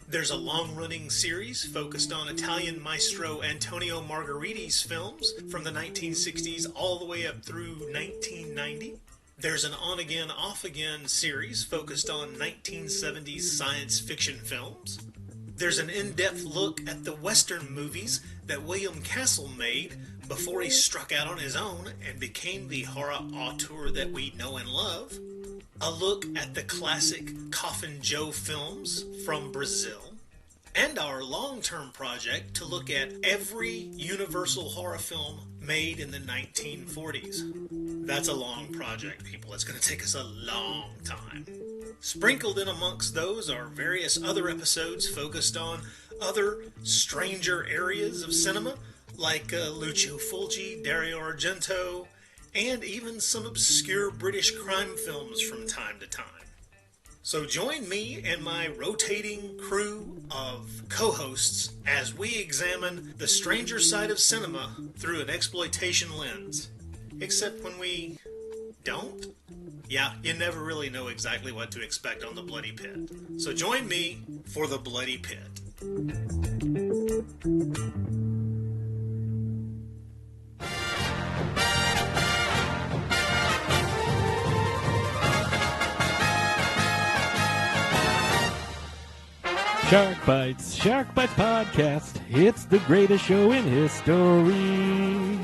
There's a long-running series focused on Italian maestro Antonio Margheriti's films from the 1960s all the way up through 1990. There's an on-again, off-again series focused on 1970s science fiction films. There's an in-depth look at the Western movies that William Castle made before he struck out on his own and became the horror auteur that we know and love. A look at the classic Coffin Joe films from Brazil. And our long-term project to look at every Universal horror film made in the 1940s. That's a long project, people. It's going to take us a long time. Sprinkled in amongst those are various other episodes focused on other stranger areas of cinema, like Lucio Fulci, Dario Argento, and even some obscure British crime films from time to time. So join me and my rotating crew of co-hosts as we examine the stranger side of cinema through an exploitation lens. Except when we don't. Yeah, you never really know exactly what to expect on The Bloody Pit. So join me for The Bloody Pit. Shark Bites Podcast. It's the greatest show in history.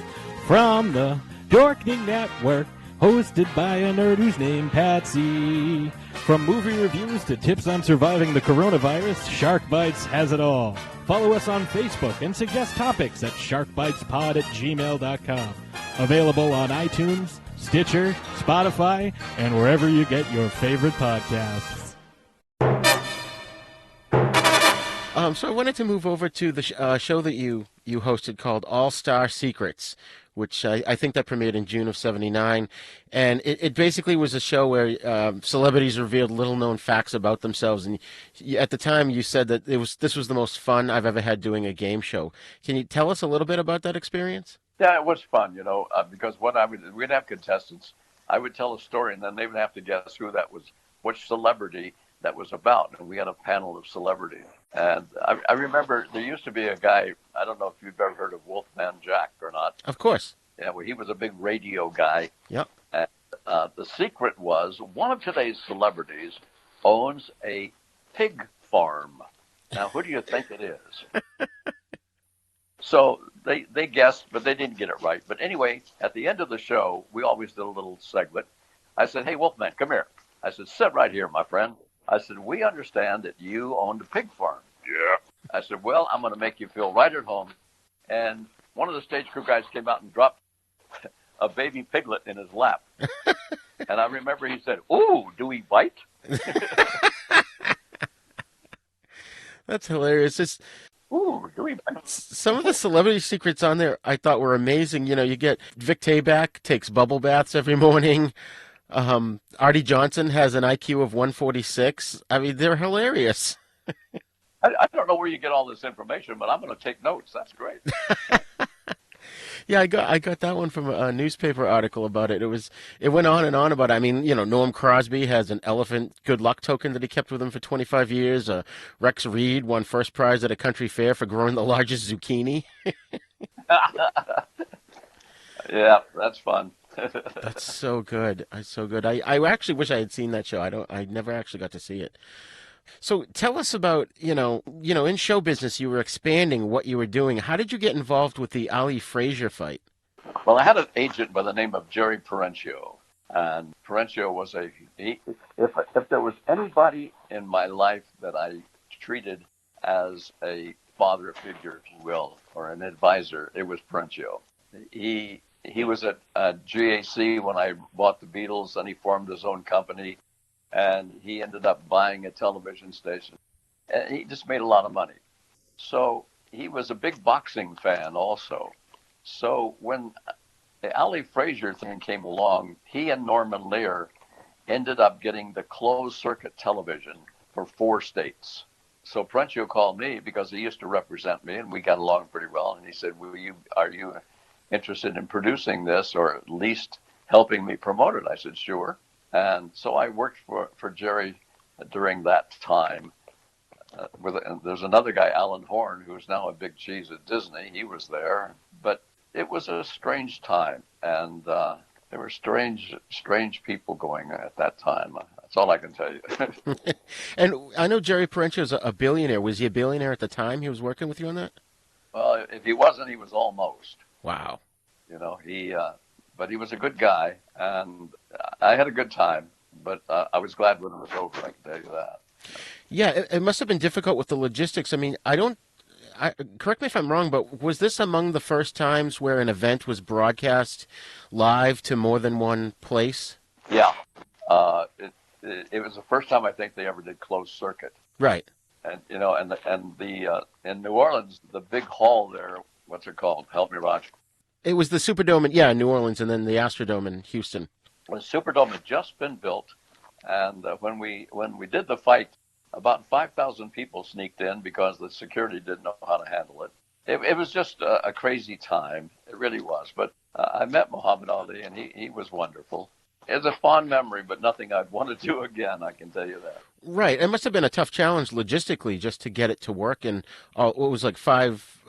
From the Dorkening Network, hosted by a nerd who's named Patsy. From movie reviews to tips on surviving the coronavirus, Shark Bites has it all. Follow us on Facebook and suggest topics at sharkbitespod@gmail.com. Available on iTunes, Stitcher, Spotify, and wherever you get your favorite podcasts. So I wanted to move over to the show that you hosted called All-Star Secrets, which I think that premiered in June of '79. And it basically was a show where celebrities revealed little-known facts about themselves. And at the time, you said that this was the most fun I've ever had doing a game show. Can you tell us a little bit about that experience? Yeah, it was fun, because we'd have contestants. I would tell a story, and then they would have to guess who that was, which celebrity that was about. And we had a panel of celebrities. And I remember there used to be a guy, I don't know if you've ever heard of Wolfman Jack or not. Of course. Yeah, well, he was a big radio guy. Yep. And the secret was one of today's celebrities owns a pig farm. Now, who do you think it is? So they guessed, but they didn't get it right. But anyway, at the end of the show, we always did a little segment. I said, hey, Wolfman, come here. I said, sit right here, my friend. I said, we understand that you owned a pig farm. Yeah. I said, well, I'm going to make you feel right at home. And one of the stage crew guys came out and dropped a baby piglet in his lap. And I remember he said, ooh, do we bite? That's hilarious. Ooh, do we bite? Some of the celebrity secrets on there I thought were amazing. You get Vic Tayback takes bubble baths every morning. Artie Johnson has an IQ of 146. I mean, they're hilarious. I don't know where you get all this information, but I'm going to take notes. That's great. Yeah, I got that one from a newspaper article about it. It went on and on about it. I mean, Norm Crosby has an elephant good luck token that he kept with him for 25 years. Rex Reed won first prize at a country fair for growing the largest zucchini. Yeah, that's fun. That's so good. So good. I actually wish I had seen that show. I never actually got to see it. So tell us about, in show business, you were expanding what you were doing. How did you get involved with the Ali Frazier fight? Well, I had an agent by the name of Jerry Perencio. And Perencio was if there was anybody in my life that I treated as a father figure, if you will, or an advisor, it was Perencio. He was at GAC when I bought the Beatles, and he formed his own company, and he ended up buying a television station. And he just made a lot of money. So he was a big boxing fan also. So when the Ali Frazier thing came along, he and Norman Lear ended up getting the closed circuit television for 4 states. So Perenchio called me because he used to represent me, and we got along pretty well. And he said, are you interested in producing this, or at least helping me promote it? I said, sure. And so I worked for Jerry during that time. There's another guy, Alan Horn, who's now a big cheese at Disney. He was there. But it was a strange time, and there were strange people going at that time. That's all I can tell you. And I know Jerry Perenchio's a billionaire. Was he a billionaire at the time he was working with you on that? Well, if he wasn't, he was almost. Wow. But he was a good guy, and I had a good time. But I was glad when it was over, I can tell you that. Yeah, it must have been difficult with the logistics. I mean, correct me if I'm wrong, but was this among the first times where an event was broadcast live to more than one place? Yeah. It was the first time I think they ever did closed circuit. Right. And in New Orleans, the big hall there, what's it called? Help me, Roger. It was the Superdome in New Orleans, and then the Astrodome in Houston. Well, the Superdome had just been built, and when we did the fight, about 5,000 people sneaked in because the security didn't know how to handle it. It was just a crazy time. It really was. But I met Muhammad Ali, and he was wonderful. It's a fond memory, but nothing I'd want to do again, I can tell you that. Right. It must have been a tough challenge logistically just to get it to work. And what was like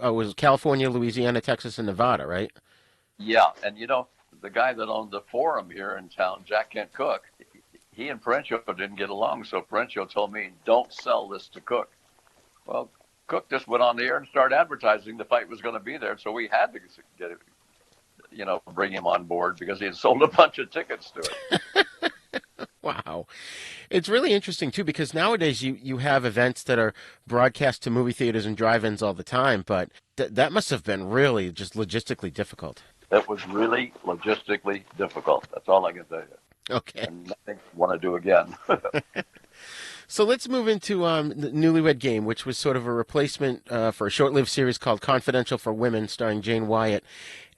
was California, Louisiana, Texas, and Nevada, right? Yeah. And, the guy that owned the Forum here in town, Jack Kent Cook, he and Perenchio didn't get along. So Perenchio told me, don't sell this to Cook. Well, Cook just went on the air and started advertising the fight was going to be there. So we had to get it. Bring him on board because he had sold a bunch of tickets to it. Wow. It's really interesting, too, because nowadays you have events that are broadcast to movie theaters and drive-ins all the time, but that must have been really just logistically difficult. It was really logistically difficult. That's all I can tell you. Okay. And nothing I want to do again. So let's move into the Newlywed Game, which was sort of a replacement for a short-lived series called Confidential for Women, starring Jane Wyatt.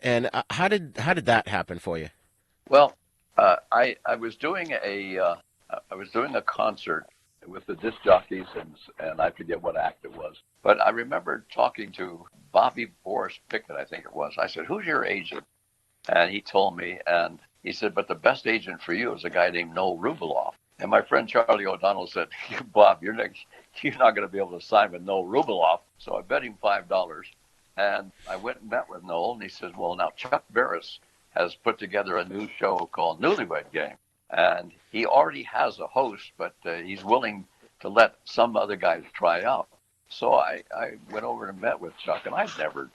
And how did that happen for you? Well, I was doing a concert with the disc jockeys, and I forget what act it was. But I remember talking to Bobby Boris Pickett, I think it was. I said, "Who's your agent?" And he told me, and he said, "But the best agent for you is a guy named Noel Rubeloff." And my friend Charlie O'Donnell said, "Bob, you're not going to be able to sign with Noel Rubeloff." So I bet him $5. And I went and met with Noel, and he says, "Well, now Chuck Barris has put together a new show called Newlywed Game. And he already has a host, but he's willing to let some other guys try out." So I went over and met with Chuck, and I'd never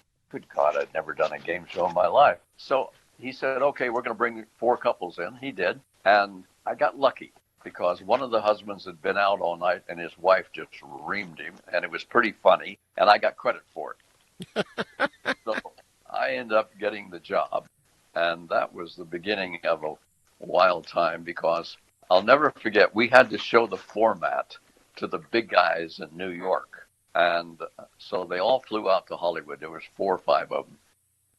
done a game show in my life. So he said, "Okay, we're going to bring 4 couples in." He did. And I got lucky because one of the husbands had been out all night, and his wife just reamed him, and it was pretty funny, and I got credit for it. So I ended up getting the job, and that was the beginning of a wild time because I'll never forget, we had to show the format to the big guys in New York. And so they all flew out to Hollywood. There was 4 or 5 of them.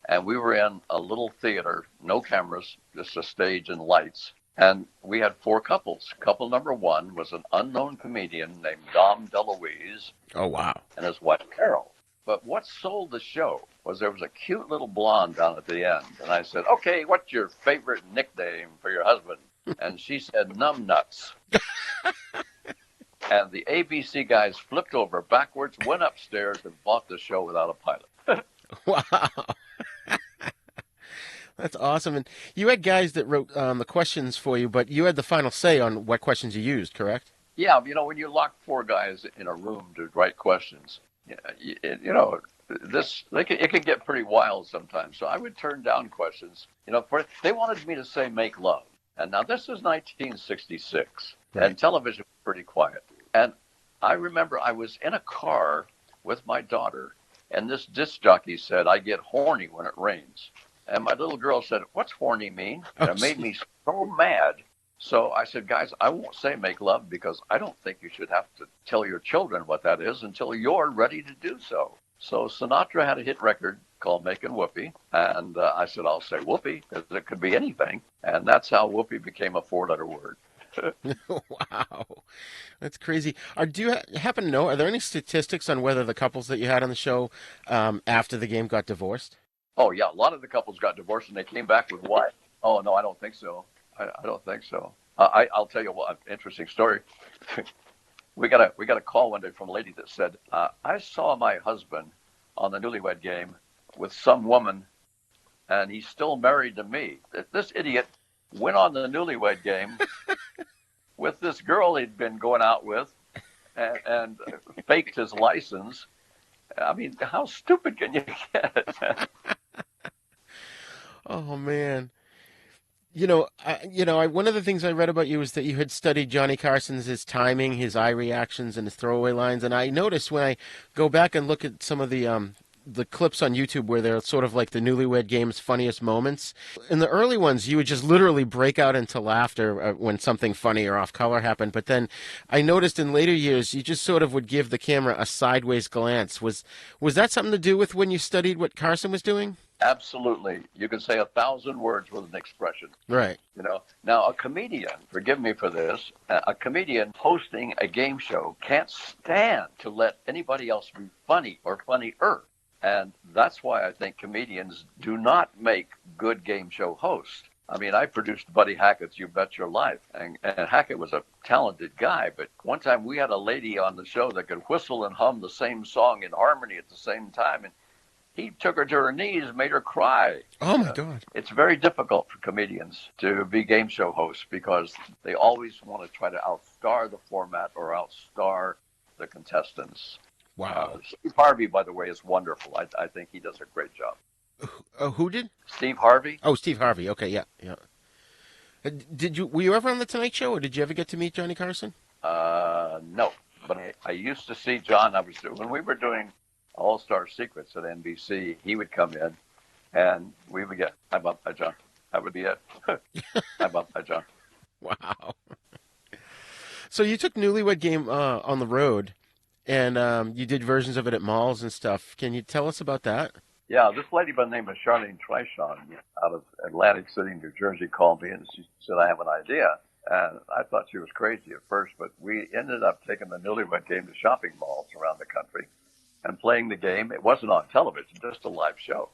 And we were in a little theater, no cameras, just a stage and lights. And we had 4 couples. Couple number 1 was an unknown comedian named Dom DeLuise. Oh, wow. And his wife, Carol. But what sold the show was there was a cute little blonde down at the end. And I said, "Okay, what's your favorite nickname for your husband?" And she said, "Numbnuts." And the ABC guys flipped over backwards, went upstairs, and bought the show without a pilot. Wow. That's awesome. And you had guys that wrote the questions for you, but you had the final say on what questions you used, correct? Yeah, when you lock 4 guys in a room to write questions, it can get pretty wild sometimes. So I would turn down questions. They wanted me to say "make love." And now this is 1966, right. And television was pretty quiet. And I remember I was in a car with my daughter, and this disc jockey said, "I get horny when it rains." And my little girl said, "What's horny mean?" And it made me so mad. So I said, "Guys, I won't say make love because I don't think you should have to tell your children what that is until you're ready to do so." So Sinatra had a hit record called Making Whoopee, and I said, I'll say Whoopee, because it could be anything. And that's how Whoopee became a 4-letter word. Wow. That's crazy. Do you happen to know, are there any statistics on whether the couples that you had on the show after the game got divorced? Oh, yeah. A lot of the couples got divorced, and they came back with what? Oh, no, I don't think so. I don't think so. I'll tell you what, an interesting story. We got a call one day from a lady that said, I saw my husband on the Newlywed Game with some woman, and he's still married to me. This idiot went on the Newlywed Game with this girl he'd been going out with and faked his license. I mean, how stupid can you get? Oh, man. One of the things I read about you is that you had studied Johnny Carson's his timing, his eye reactions, and his throwaway lines. And I noticed when I go back and look at some of the clips on YouTube where they're sort of like the Newlywed Game's funniest moments. In the early ones, you would just literally break out into laughter when something funny or off color happened. But then I noticed in later years, you just sort of would give the camera a sideways glance. Was that something to do with when you studied what Carson was doing? Absolutely. You can say 1,000 words with an expression. Right. Now a comedian, forgive me for this, a comedian hosting a game show can't stand to let anybody else be funny or funnier. And that's why I think comedians do not make good game show hosts. I mean, I produced Buddy Hackett's You Bet Your Life, and Hackett was a talented guy, but one time we had a lady on the show that could whistle and hum the same song in harmony at the same time, and he took her to her knees, made her cry. Oh, my God. It's very difficult for comedians to be game show hosts because they always want to try to outstar the format or outstar the contestants. Wow. Steve Harvey, by the way, is wonderful. I think he does a great job. Who did? Steve Harvey. Oh, Steve Harvey. Okay, yeah. Were you ever on The Tonight Show, or did you ever get to meet Johnny Carson? No, but I used to see John. When we were doing All-Star Secrets at NBC, he would come in, and we would get, "Hi, Bob. Hi, John." That would be it. "Hi, Bob. Hi, John." Wow. So you took Newlywed Game on the road, and you did versions of it at malls and stuff. Can you tell us about that? Yeah, this lady by the name of Charlene Trishon out of Atlantic City, New Jersey, called me, and she said, "I have an idea." And I thought she was crazy at first, but we ended up taking the Newlywed Game to shopping malls around the country and playing the game. It wasn't on television, just a live show,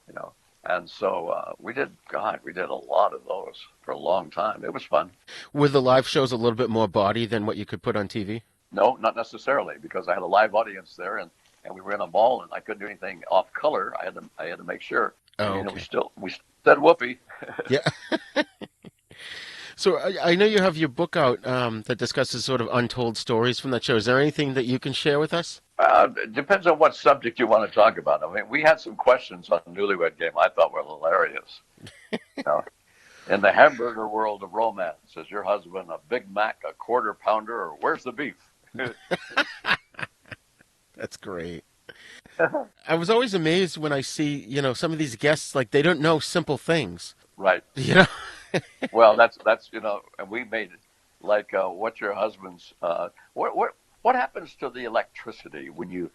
And so we did a lot of those for a long time. It was fun. Were the live shows a little bit more baudy than what you could put on TV? No, not necessarily, because I had a live audience there, and we were in a mall, and I couldn't do anything off color. I had to make sure. Oh, and, okay. We said whoopee. Yeah. So I know you have your book out that discusses sort of untold stories from that show. Is there anything that you can share with us? It depends on what subject you want to talk about. I mean, we had some questions on the Newlywed Game I thought were hilarious. In the hamburger world of romance, is your husband a Big Mac, a quarter pounder, or where's the beef? That's great. I was always amazed when I see, some of these guests, like, they don't know simple things. Right. Well, that's and we made it like what's your husband's what happens to the electricity when you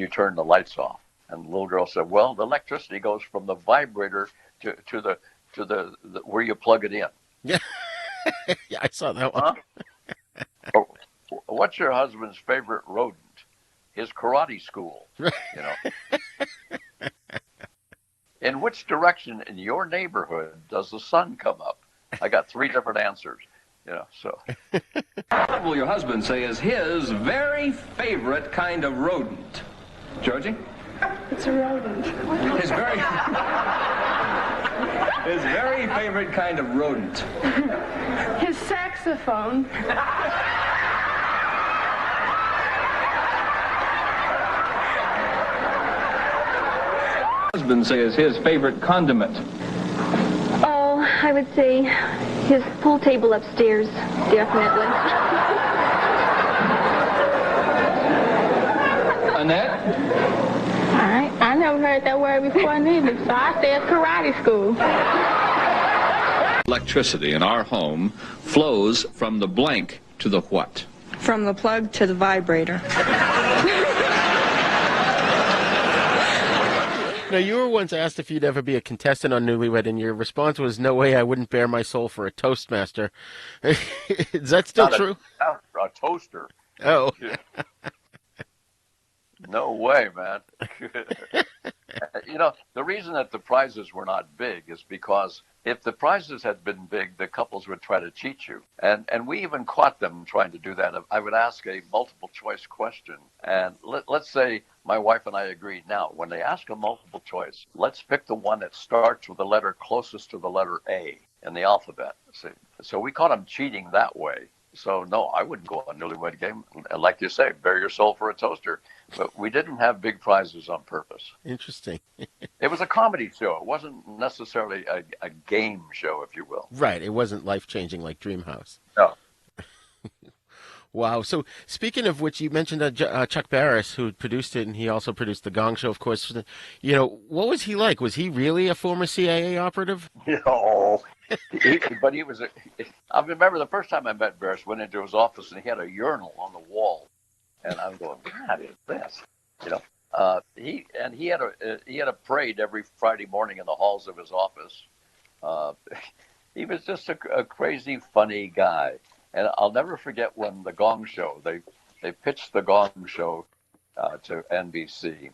turn the lights off? And the little girl said, well, the electricity goes from the vibrator to the where you plug it in. Yeah. Yeah, I saw that one. Huh? What's your husband's favorite rodent? His karate school. In which direction in your neighborhood does the sun come up? I got 3 different answers. So. What will your husband say is his very favorite kind of rodent? Georgie? It's a rodent. His very favorite kind of rodent. His saxophone. Husband say is his favorite condiment. Oh, I would say his pool table upstairs, definitely. Annette? I never heard that word before neither, so I said karate school. Electricity in our home flows from the blank to the what? From the plug to the vibrator. Now, you were once asked if you'd ever be a contestant on Newlywed, and your response was, "No way, I wouldn't bare my soul for a Toastmaster." Is that still true? A toaster. Oh. No way, man. The reason that the prizes were not big is because if the prizes had been big, the couples would try to cheat you. And we even caught them trying to do that. I would ask a multiple choice question. And let's say my wife and I agreed. Now, when they ask a multiple choice, let's pick the one that starts with the letter closest to the letter A in the alphabet. See? So we caught them cheating that way. So, no, I wouldn't go on Newlywed Game. And like you say, bare your soul for a toaster. But we didn't have big prizes on purpose. Interesting. It was a comedy show. It wasn't necessarily a game show, if you will. Right. It wasn't life-changing like Dreamhouse. No. Wow. So, speaking of which, you mentioned Chuck Barris, who produced it, and he also produced The Gong Show, of course. What was he like? Was he really a former CIA operative? No. But he was I remember the first time I met Barris, went into his office, and he had a urinal on the wall. And I'm going, what is this? He had a parade every Friday morning in the halls of his office. He was just a crazy, funny guy. And I'll never forget when the Gong Show, they pitched the Gong Show to NBC,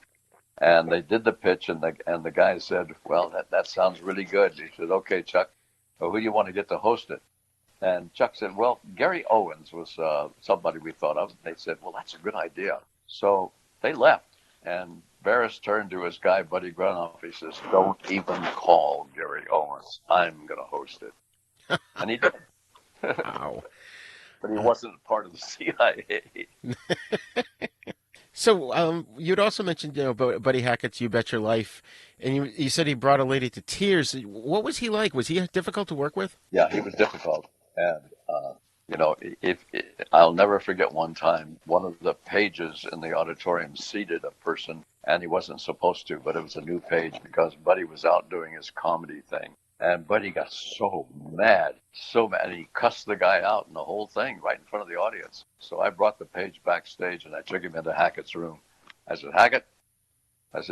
and they did the pitch, and the guy said, well, that sounds really good. He said, okay, Chuck, well, who do you want to get to host it? And Chuck said, well, Gary Owens was somebody we thought of. They said, well, that's a good idea. So they left, and Barris turned to his guy, Buddy Grunoff. He says, don't even call Gary Owens. I'm going to host it. And he did. Wow. But he wasn't part of the CIA. So you'd also mentioned, Buddy Hackett's You Bet Your Life, and you said he brought a lady to tears. What was he like? Was he difficult to work with? Yeah, he was difficult. And, I'll never forget one time, one of the pages in the auditorium seated a person, and he wasn't supposed to, but it was a new page because Buddy was out doing his comedy thing. And Buddy got so mad, and he cussed the guy out in the whole thing right in front of the audience. So I brought the page backstage, and I took him into Hackett's room. I said, Hackett,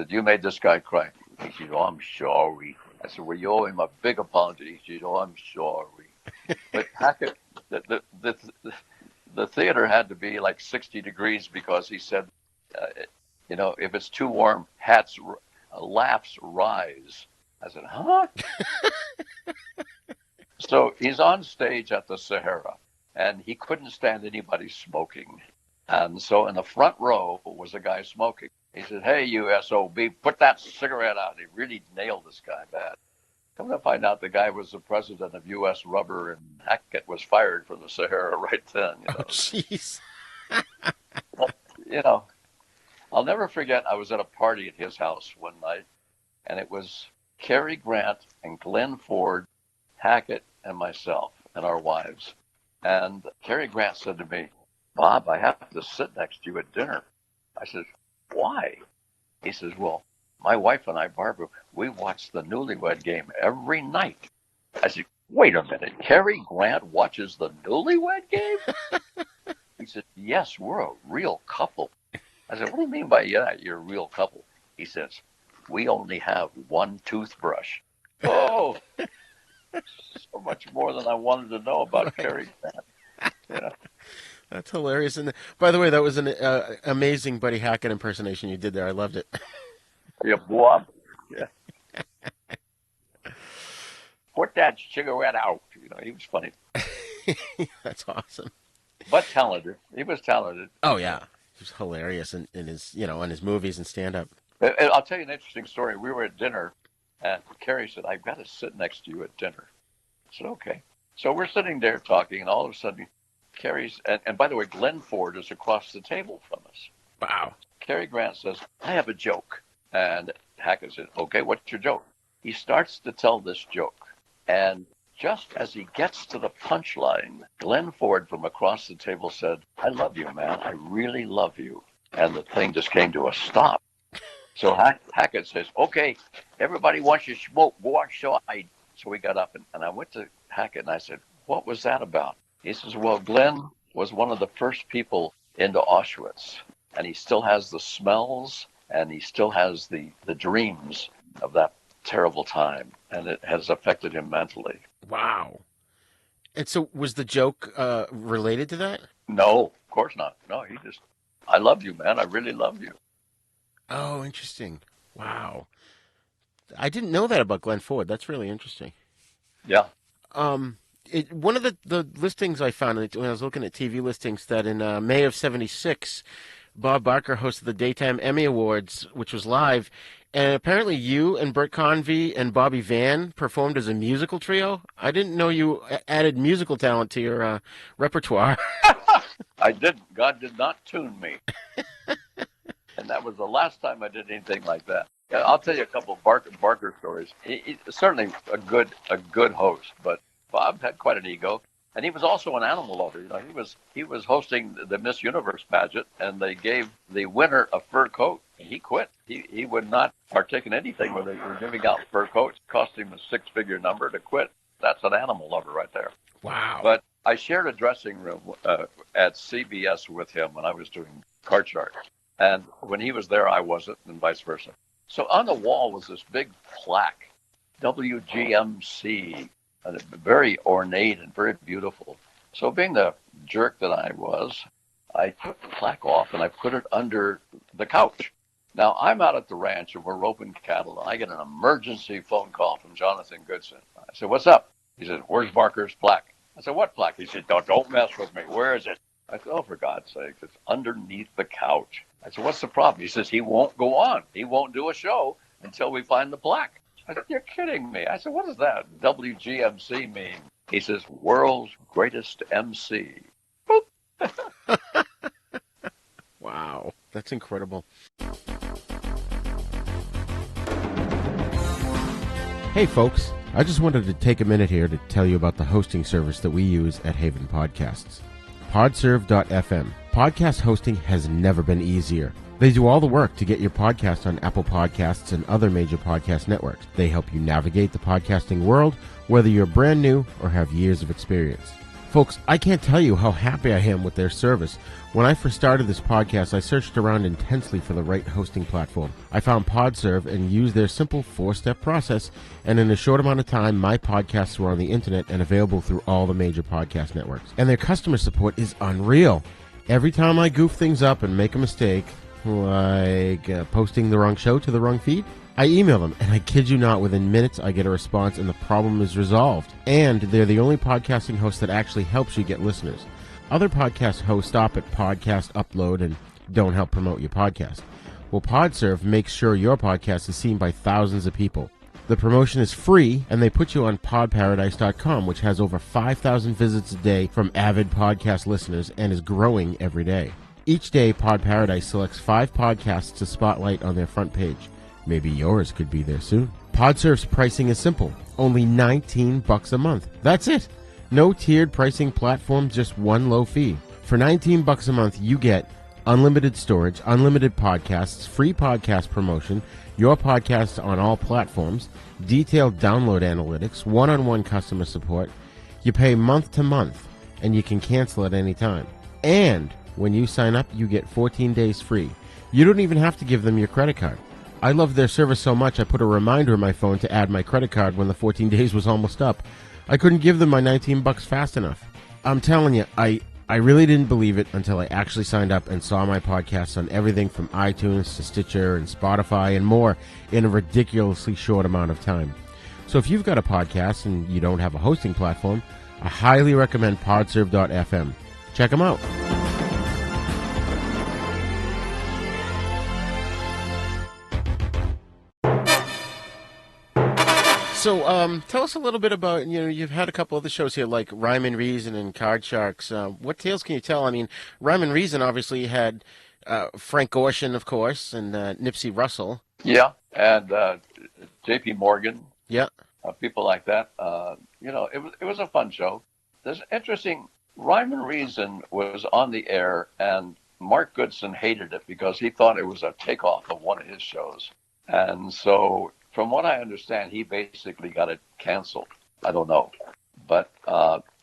you made this guy cry. He said, oh, I'm sorry. I said, well, you owe him a big apology. He said, oh, I'm sorry. But Hackett, the theater had to be like 60 degrees because he said, if it's too warm, laughs rise. I said, huh? So he's on stage at the Sahara, and he couldn't stand anybody smoking. And so in the front row was a guy smoking. He said, hey, you SOB, put that cigarette out. He really nailed this guy bad. Come to find out the guy was the president of U.S. Rubber, and Hackett was fired from the Sahara right then. Oh, jeez. But, I'll never forget, I was at a party at his house one night, and it was Cary Grant and Glenn Ford, Hackett, and myself, and our wives. And Cary Grant said to me, Bob, I have to sit next to you at dinner. I said, why? He says, well, my wife and I, Barbara, we watch the Newlywed Game every night. I said, wait a minute, Cary Grant watches the Newlywed Game? He said, yes, we're a real couple. I said, what do you mean by that, you're a real couple? He says, we only have one toothbrush. Oh, so much more than I wanted to know about Cary Grant. That's hilarious. And by the way, that was an amazing Buddy Hackett impersonation you did there. I loved it. Yeah, Bob. Yeah. Put that cigarette out. He was funny. That's awesome. But talented. He was talented. Oh, yeah. He was hilarious in his, in his movies and stand-up. I'll tell you an interesting story. We were at dinner, and Cary said, I've got to sit next to you at dinner. I said, okay. So we're sitting there talking, and all of a sudden, Cary's, and by the way, Glenn Ford is across the table from us. Wow. Cary Grant says, I have a joke. And Hackett said, okay, what's your joke? He starts to tell this joke. And just as he gets to the punchline, Glenn Ford from across the table said, I love you, man. I really love you. And the thing just came to a stop. So Hackett says, okay, everybody wants you to smoke. Go outside. So we got up, and I went to Hackett, and I said, what was that about? He says, well, Glenn was one of the first people into Auschwitz, and he still has the smells and he still has the dreams of that terrible time, and it has affected him mentally. Wow. And so was the joke related to that? No, of course not. No, he just, I love you, man. I really love you. Oh, interesting. Wow. I didn't know that about Glenn Ford. That's really interesting. Yeah. One of the listings I found when I was looking at TV listings, that in May of '76, Bob Barker hosted the Daytime Emmy Awards, which was live, and apparently you and Bert Convy and Bobby Van performed as a musical trio. I didn't know you added musical talent to your repertoire. I didn't. God did not tune me. And that was the last time I did anything like that. I'll tell you a couple of Barker stories. He's certainly a good host, but Bob had quite an ego, and he was also an animal lover. You know, he was hosting the Miss Universe pageant, and they gave the winner a fur coat. He quit. He would not partake in anything where they were giving out fur coats. It cost him a 6-figure number to quit. That's an animal lover right there. Wow. But I shared a dressing room at CBS with him when I was doing Card Shark. And when he was there, I wasn't, and vice versa. So on the wall was this big plaque, WGMC, very ornate and very beautiful. So being the jerk that I was, I took the plaque off and I put it under the couch. Now, I'm out at the ranch and we're roping cattle, and I get an emergency phone call from Jonathan Goodson. I said, "What's up?" He said, "Where's Barker's plaque?" I said, "What plaque?" He said, Don't mess with me. Where is it?" I said, "Oh, for God's sake, it's underneath the couch." I said, "What's the problem?" He says, "He won't go on. He won't do a show until we find the plaque." I said, "You're kidding me." I said, "What does that WGMC mean?" He says, "World's Greatest MC." Wow, that's incredible. Hey folks, I just wanted to take a minute here to tell you about the hosting service that we use at Haven Podcasts. Podserve.fm. Podcast hosting has never been easier. They do all the work to get your podcast on Apple Podcasts and other major podcast networks. They help you navigate the podcasting world, whether you're brand new or have years of experience. Folks, I can't tell you how happy I am with their service. When I first started this podcast, I searched around intensely for the right hosting platform. I found Podserve and used their simple 4-step process, and in a short amount of time, my podcasts were on the internet and available through all the major podcast networks. And their customer support is unreal. Every time I goof things up and make a mistake, like posting the wrong show to the wrong feed, I email them, and I kid you not, within minutes I get a response and the problem is resolved. And they're the only podcasting host that actually helps you get listeners. Other podcast hosts stop at podcast upload and don't help promote your podcast. Well, Podserve makes sure your podcast is seen by thousands of people. The promotion is free, and they put you on podparadise.com, which has over 5,000 visits a day from avid podcast listeners and is growing every day. Each day, Pod Paradise selects 5 podcasts to spotlight on their front page. Maybe yours could be there soon. Podserve's pricing is simple. Only $19 a month. That's it. No tiered pricing platform, just one low fee. For $19 a month, you get unlimited storage, unlimited podcasts, free podcast promotion, your podcast on all platforms, detailed download analytics, one-on-one customer support. You pay month to month, and you can cancel at any time. And when you sign up, you get 14 days free. You don't even have to give them your credit card. I love their service so much I put a reminder in my phone to add my credit card when the 14 days was almost up. I couldn't give them my $19 fast enough. I'm telling you, I really didn't believe it until I actually signed up and saw my podcasts on everything from iTunes to Stitcher and Spotify and more in a ridiculously short amount of time. So if you've got a podcast and you don't have a hosting platform, I highly recommend podserve.fm. Check them out. So, tell us a little bit about, you've had a couple of the shows here, like Rhyme and Reason and Card Sharks. What tales can you tell? I mean, Rhyme and Reason obviously had Frank Gorshin, of course, and Nipsey Russell. Yeah, and J.P. Morgan. Yeah. People like that. It was a fun show. There's interesting, Rhyme and Reason was on the air, and Mark Goodson hated it because he thought it was a takeoff of one of his shows. And so, from what I understand, he basically got it canceled. I don't know. But,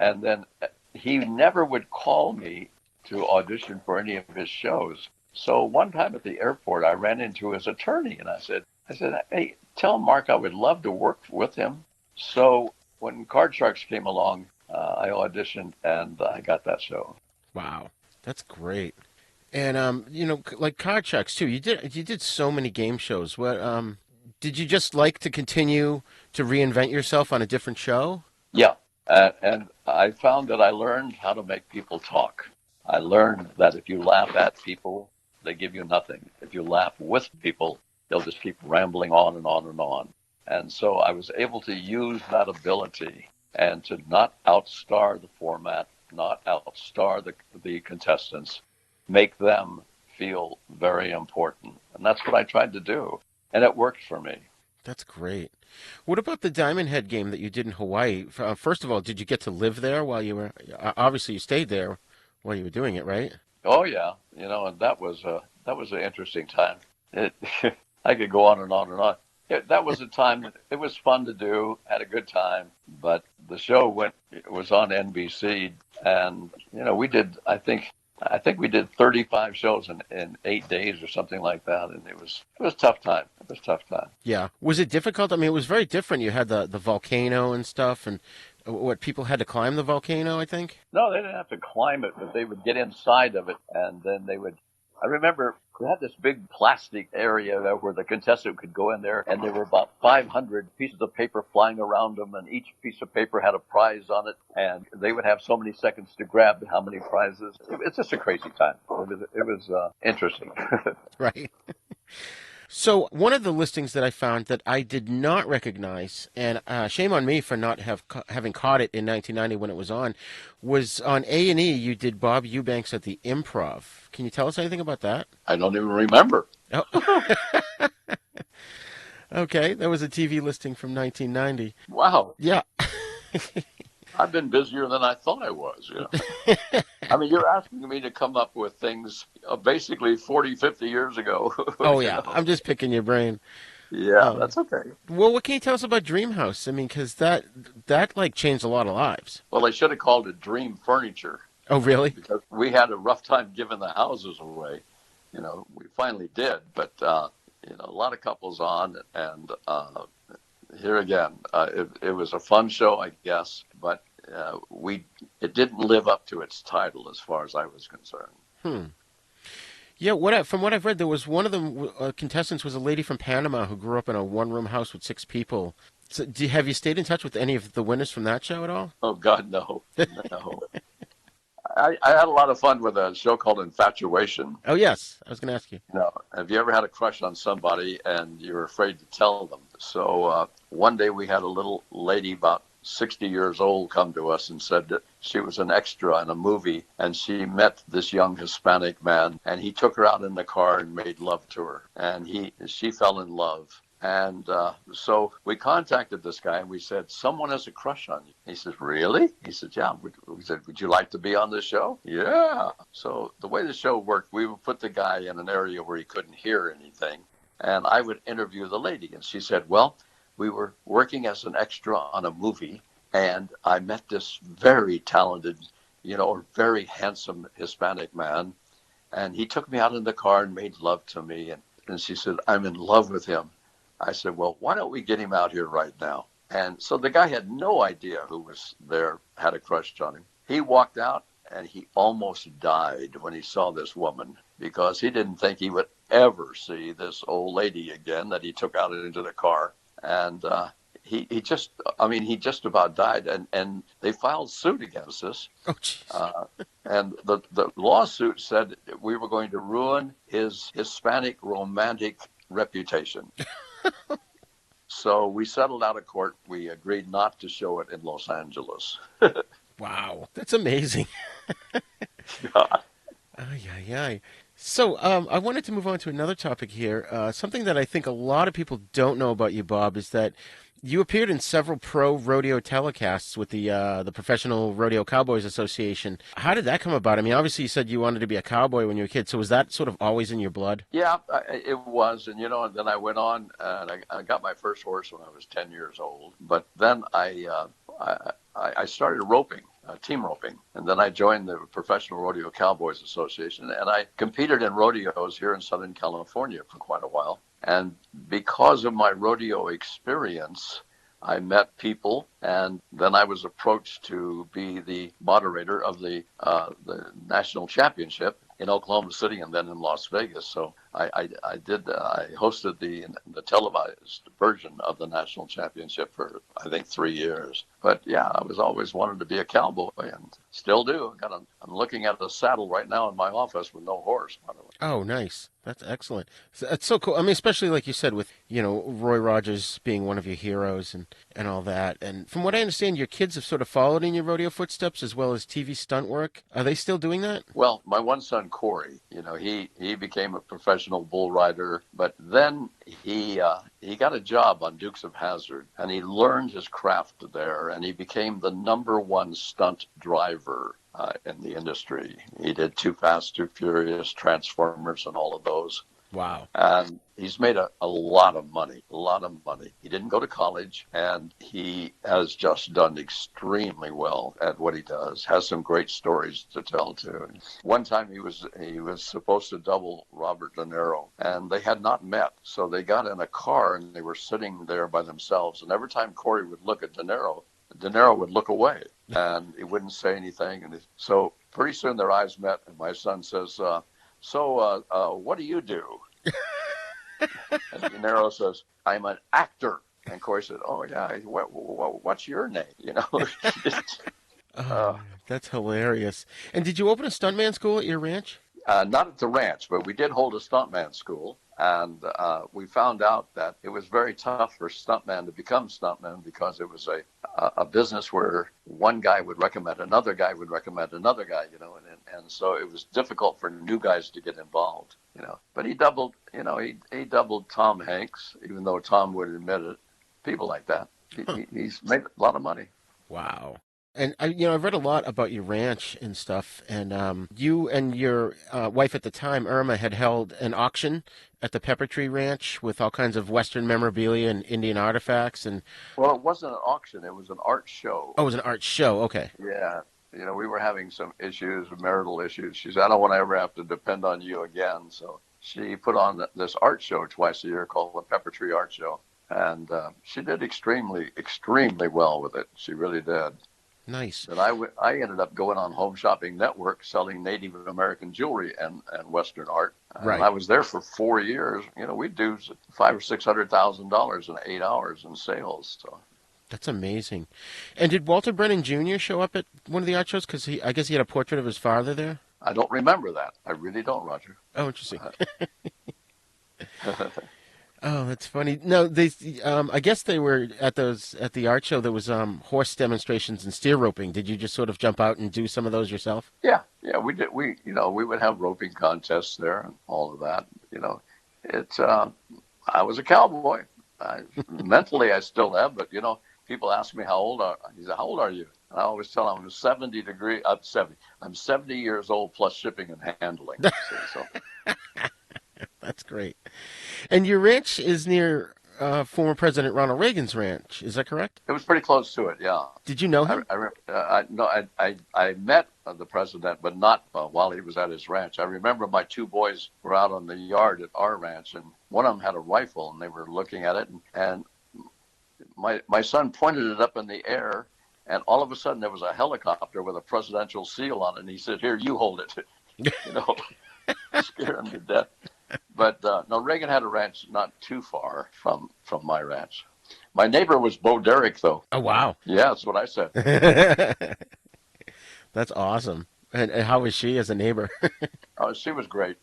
and then he never would call me to audition for any of his shows. So one time at the airport, I ran into his attorney, and I said, hey, tell Mark I would love to work with him. So when Card Sharks came along, I auditioned, and I got that show. Wow, that's great. And like Card Sharks too. You did so many game shows. What did you just like to continue to reinvent yourself on a different show? Yeah, and I found that I learned how to make people talk. I learned that if you laugh at people, they give you nothing. If you laugh with people, they'll just keep rambling on and on and on. And so I was able to use that ability and to not outstar the format, not outstar the contestants, make them feel very important. And that's what I tried to do. And it worked for me. That's great. What about the Diamond Head game that you did in Hawaii? First of all, did you get to live there while you were, obviously you stayed there while you were doing it, right? Oh, yeah. And that was an interesting time. I could go on and on and on. That was a time, it was fun to do, had a good time, but the show was on NBC, and, we did, I think we did 35 shows in 8 days or something like that, and it was a tough time. It was a tough time. Yeah. Was it difficult? I mean, it was very different. You had the volcano and stuff, and what, people had to climb the volcano, I think? No, they didn't have to climb it, but they would get inside of it, and then I remember we had this big plastic area where the contestant could go in there, and there were about 500 pieces of paper flying around them, and each piece of paper had a prize on it, and they would have so many seconds to grab how many prizes. It's just a crazy time. It was interesting. Right. So one of the listings that I found that I did not recognize, and shame on me for not having caught it in 1990 when it was on A&E. You did Bob Eubanks at the Improv. Can you tell us anything about that? I don't even remember. Oh. Okay, that was a TV listing from 1990. Wow. Yeah. I've been busier than I thought I was. I mean, you're asking me to come up with things basically 40, 50 years ago. Oh, yeah. I'm just picking your brain. Yeah, that's okay. Well, what can you tell us about Dreamhouse? I mean, because that like changed a lot of lives. Well, they should have called it Dream Furniture. Oh, really? Because we had a rough time giving the houses away. We finally did, but a lot of couples on, and here again, it was a fun show, I guess, but it didn't live up to its title as far as I was concerned. Yeah, from what I've read, there was one of the contestants was a lady from Panama who grew up in a one-room house with 6 people. So, have you stayed in touch with any of the winners from that show at all? Oh, God, no. No. I had a lot of fun with a show called Infatuation. Oh, yes. I was going to ask you. Have you ever had a crush on somebody and you're afraid to tell them? So one day we had a little lady about 60 years old come to us and said that she was an extra in a movie, and she met this young Hispanic man, and he took her out in the car and made love to her, and she fell in love. And so we contacted this guy, and we said, someone has a crush on you. He says, really? He said, yeah. We said, would you like to be on this show? Yeah. So the way the show worked, we would put the guy in an area where he couldn't hear anything, and I would interview the lady. And she said, well, we were working as an extra on a movie, and I met this very talented, very handsome Hispanic man, and he took me out in the car and made love to me. And she said, I'm in love with him. I said, well, why don't we get him out here right now? And so the guy had no idea who was there, had a crush on him. He walked out, and he almost died when he saw this woman, because he didn't think he would ever see this old lady again that he took out into the car. And he just about died, and they filed suit against us. Oh, and the lawsuit said we were going to ruin his Hispanic romantic reputation. So we settled out of court. We agreed not to show it in Los Angeles. Wow, that's amazing. God. Ay. So I wanted to move on to another topic here. Something that I think a lot of people don't know about you, Bob, is that you appeared in several pro rodeo telecasts with the Professional Rodeo Cowboys Association. How did that come about? I mean, obviously you said you wanted to be a cowboy when you were a kid, so was that sort of always in your blood? Yeah, it was. And, and then I went on, and I got my first horse when I was 10 years old. But then I started roping. team roping. And then I joined the Professional Rodeo Cowboys Association, and I competed in rodeos here in Southern California for quite a while. And because of my rodeo experience, I met people, and then I was approached to be the moderator of the national championship in Oklahoma City and then in Las Vegas. So I hosted the televised version of the national championship for, I think, 3 years. But yeah, I was always wanted to be a cowboy and still do. I'm looking at a saddle right now in my office with no horse, by the way. Oh, nice. That's excellent. That's so cool. I mean, especially like you said, with, Roy Rogers being one of your heroes and all that. And from what I understand, your kids have sort of followed in your rodeo footsteps as well as TV stunt work. Are they still doing that? Well, my one son, Corey, he became a professional bull rider, but then he got a job on Dukes of Hazzard, and he learned his craft there, and he became the #1 stunt driver in the industry. He did Too Fast, Too Furious, Transformers, and all of those. Wow. And he's made a lot of money. He didn't go to college, and he has just done extremely well at what he does. Has some great stories to tell, too. One time he was supposed to double Robert De Niro, and they had not met. So they got in a car, and they were sitting there by themselves. And every time Corey would look at De Niro would look away, and he wouldn't say anything. And so pretty soon their eyes met, and my son says, So what do you do? And De Niro says, I'm an actor. And Corey said, oh, yeah, what's your name? That's hilarious. And did you open a stuntman school at your ranch? Not at the ranch, but we did hold a stuntman school. And we found out that it was very tough for stuntman to become stuntman because it was a business where one guy would recommend another guy would recommend another guy, and so it was difficult for new guys to get involved, But he doubled, he doubled Tom Hanks, even though Tom wouldn't admit it. People like that. He's made a lot of money. Wow. And I've read a lot about your ranch and stuff, and you and your wife at the time, Irma, had held an auction at the Pepper Tree Ranch with all kinds of Western memorabilia and Indian artifacts. And well, it wasn't an auction; it was an art show. Oh, it was an art show. Okay. Yeah, we were having some issues, marital issues. She said, "I don't want to ever have to depend on you again." So she put on this art show twice a year called the Pepper Tree Art Show, and she did extremely, extremely well with it. She really did. Nice. And I ended up going on Home Shopping Network selling Native American jewelry and Western art. Right. And I was there for 4 years. We'd do $500,000 or $600,000 in 8 hours in sales. So that's amazing. And did Walter Brennan Jr. show up at one of the art shows? Because I guess he had a portrait of his father there. I don't remember that. I really don't, Roger. Oh, interesting. Oh, that's funny. No, they. I guess they were at the art show. There was horse demonstrations and steer roping. Did you just sort of jump out and do some of those yourself? Yeah, we did. We would have roping contests there and all of that. It's. I was a cowboy. Mentally, I still am, but people ask me how old are you? And I always tell them I'm 70 years old plus shipping and handling. So. That's great. And your ranch is near former President Ronald Reagan's ranch. Is that correct? It was pretty close to it, yeah. Did you know him? I met the president, but not while he was at his ranch. I remember my two boys were out on the yard at our ranch, and one of them had a rifle, and they were looking at it, and my son pointed it up in the air, and all of a sudden there was a helicopter with a presidential seal on it, and he said, "Here, you hold it." Scared him to death. But no, Reagan had a ranch not too far from my ranch. My neighbor was Bo Derek, though. Oh, wow. Yeah, that's what I said. That's awesome. And how was she as a neighbor? Oh, she was great,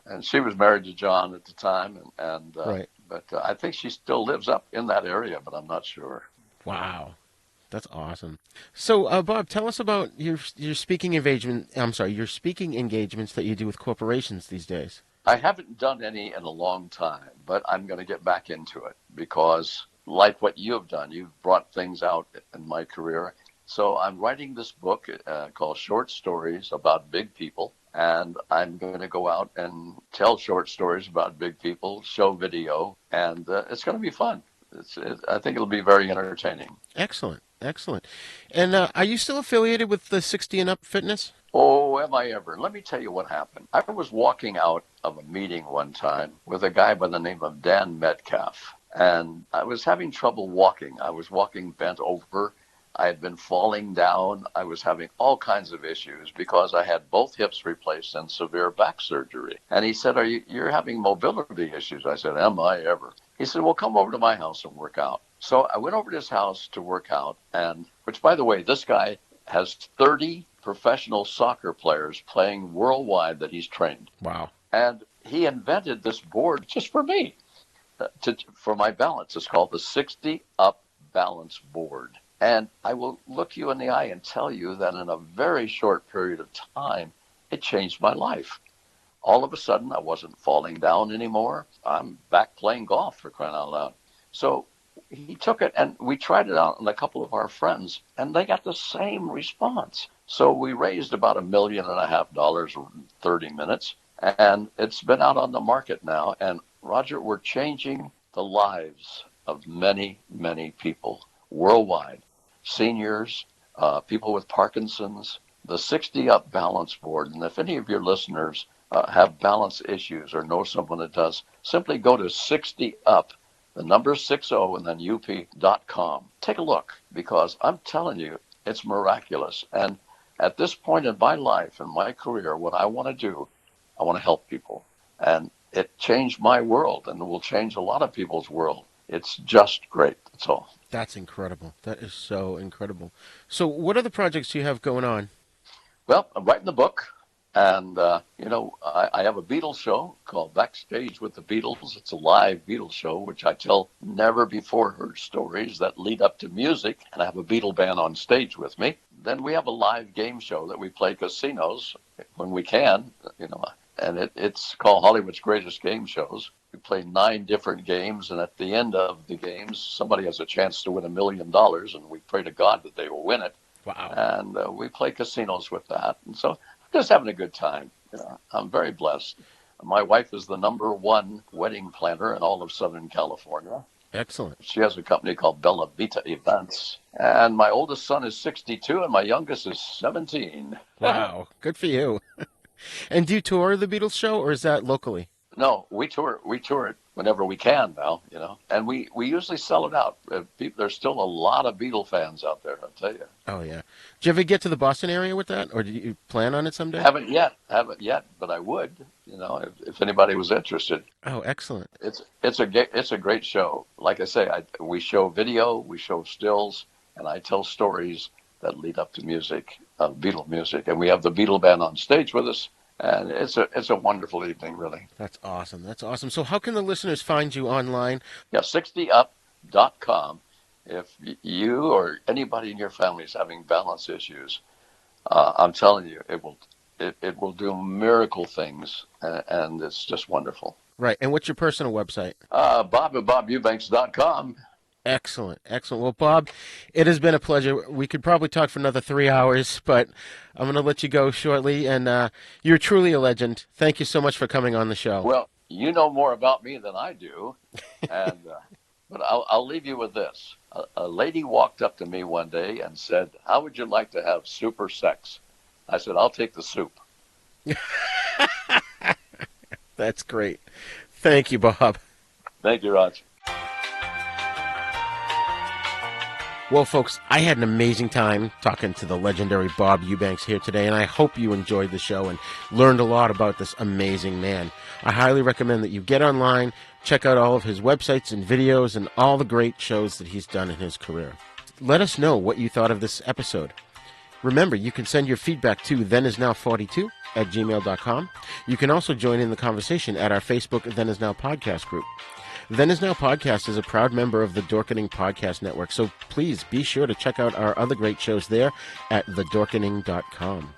and she was married to John at the time, and right. But I think she still lives up in that area, but I'm not sure. Wow. That's awesome. So, Bob, tell us about your speaking engagements that you do with corporations these days. I haven't done any in a long time, but I'm going to get back into it because, like what you have done, you've brought things out in my career. So I'm writing this book called Short Stories About Big People, and I'm going to go out and tell short stories about big people, show video, and it's going to be fun. I think it'll be very entertaining. Excellent. Excellent. And are you still affiliated with the 60 and Up Fitness? Oh, am I ever? Let me tell you what happened. I was walking out of a meeting one time with a guy by the name of Dan Metcalf, and I was having trouble walking. I was walking bent over. I had been falling down. I was having all kinds of issues because I had both hips replaced and severe back surgery. And he said, you're having mobility issues? I said, am I ever? He said, well, come over to my house and work out. So I went over to his house to work out, and which, by the way, this guy has 30 professional soccer players playing worldwide that he's trained. Wow. And he invented this board just for me, for my balance. It's called the 60 Up Balance Board. And I will look you in the eye and tell you that in a very short period of time, it changed my life. All of a sudden, I wasn't falling down anymore. I'm back playing golf, for crying out loud. So he took it, and we tried it out on a couple of our friends, and they got the same response. So we raised about $1.5 million in 30 minutes, and it's been out on the market now. And Roger, we're changing the lives of many, many people worldwide. Seniors, people with Parkinson's, the 60 Up Balance Board. And if any of your listeners have balance issues or know someone that does, simply go to 60 Up, the number 60 and then up.com. Take a look, because I'm telling you, it's miraculous. And at this point in my life and my career, what I want to do, I want to help people. And it changed my world, and it will change a lot of people's world. It's just great. That's all. That's incredible. That is so incredible. So what other projects do you have going on? Well, I'm writing the book. And, I have a Beatles show called Backstage with the Beatles. It's a live Beatles show, which I tell never-before-heard stories that lead up to music. And I have a Beatle band on stage with me. Then we have a live game show that we play casinos when we can, and it's called Hollywood's Greatest Game Shows. We play 9 different games, and at the end of the games, somebody has a chance to win $1 million, and we pray to God that they will win it. Wow. And we play casinos with that. And so just having a good time. I'm very blessed. My wife is the #1 wedding planner in all of Southern California. Excellent. She has a company called Bella Vita Events. And my oldest son is 62, and my youngest is 17. Wow. Good for you. And do you tour the Beatles show, or is that locally? No, we tour it whenever we can now, and we usually sell it out. There's still a lot of Beatle fans out there, I'll tell you. Oh, yeah. Did you ever get to the Boston area with that, or do you plan on it someday? Haven't yet, but I would, if anybody was interested. Oh, excellent. It's a great show. Like I say, we show video, we show stills, and I tell stories that lead up to music, Beatle music. And we have the Beatle band on stage with us. And it's a wonderful evening, really. That's awesome. That's awesome. So how can the listeners find you online? Yeah, 60up.com. If you or anybody in your family is having balance issues, I'm telling you, it will do miracle things, and it's just wonderful. Right. And what's your personal website? Bob at BobEubanks.com. Excellent. Excellent. Well, Bob, it has been a pleasure. We could probably talk for another 3 hours, but I'm going to let you go shortly. And you're truly a legend. Thank you so much for coming on the show. Well, you know more about me than I do. And but I'll leave you with this. A lady walked up to me one day and said, "How would you like to have super sex?" I said, "I'll take the soup." That's great. Thank you, Bob. Thank you, Raj. Well, folks, I had an amazing time talking to the legendary Bob Eubanks here today, and I hope you enjoyed the show and learned a lot about this amazing man. I highly recommend that you get online, check out all of his websites and videos and all the great shows that he's done in his career. Let us know what you thought of this episode. Remember, you can send your feedback to thenisnow42@gmail.com. You can also join in the conversation at our Facebook Then Is Now podcast group. Then Is Now Podcast is a proud member of the Dorkening Podcast Network, so please be sure to check out our other great shows there at thedorkening.com.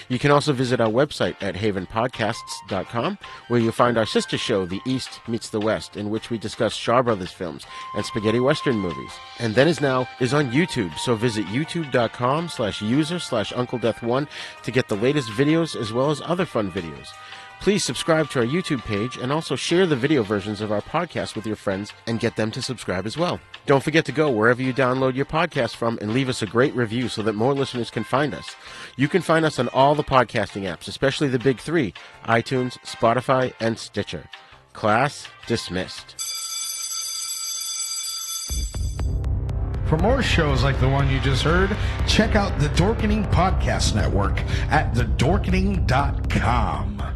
You can also visit our website at havenpodcasts.com, where you'll find our sister show, The East Meets the West, in which we discuss Shaw Brothers films and spaghetti western movies. And Then Is Now is on YouTube, so visit youtube.com/user/UncleDeath1 to get the latest videos as well as other fun videos. Please subscribe to our YouTube page and also share the video versions of our podcast with your friends and get them to subscribe as well. Don't forget to go wherever you download your podcast from and leave us a great review so that more listeners can find us. You can find us on all the podcasting apps, especially the big three, iTunes, Spotify, and Stitcher. Class dismissed. For more shows like the one you just heard, check out the Dorkening Podcast Network at thedorkening.com.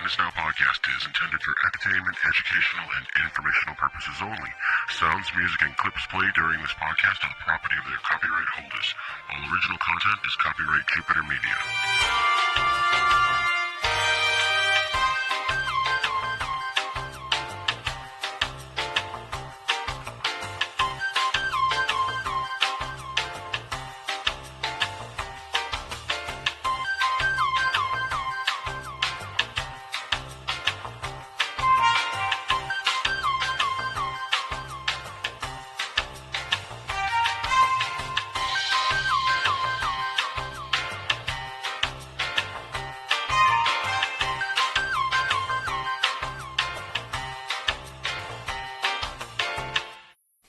This Now podcast is intended for entertainment, educational, and informational purposes only. Sounds, music, and clips played during this podcast are the property of their copyright holders. All original content is copyright Jupiter Media.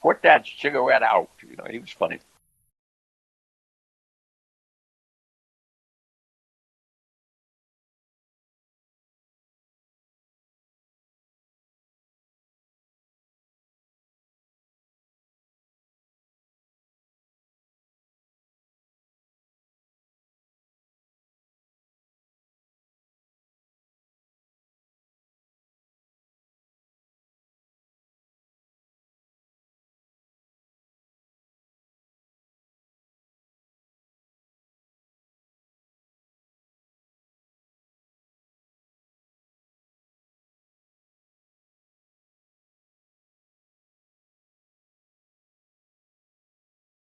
Put that cigarette out. You know, he was funny.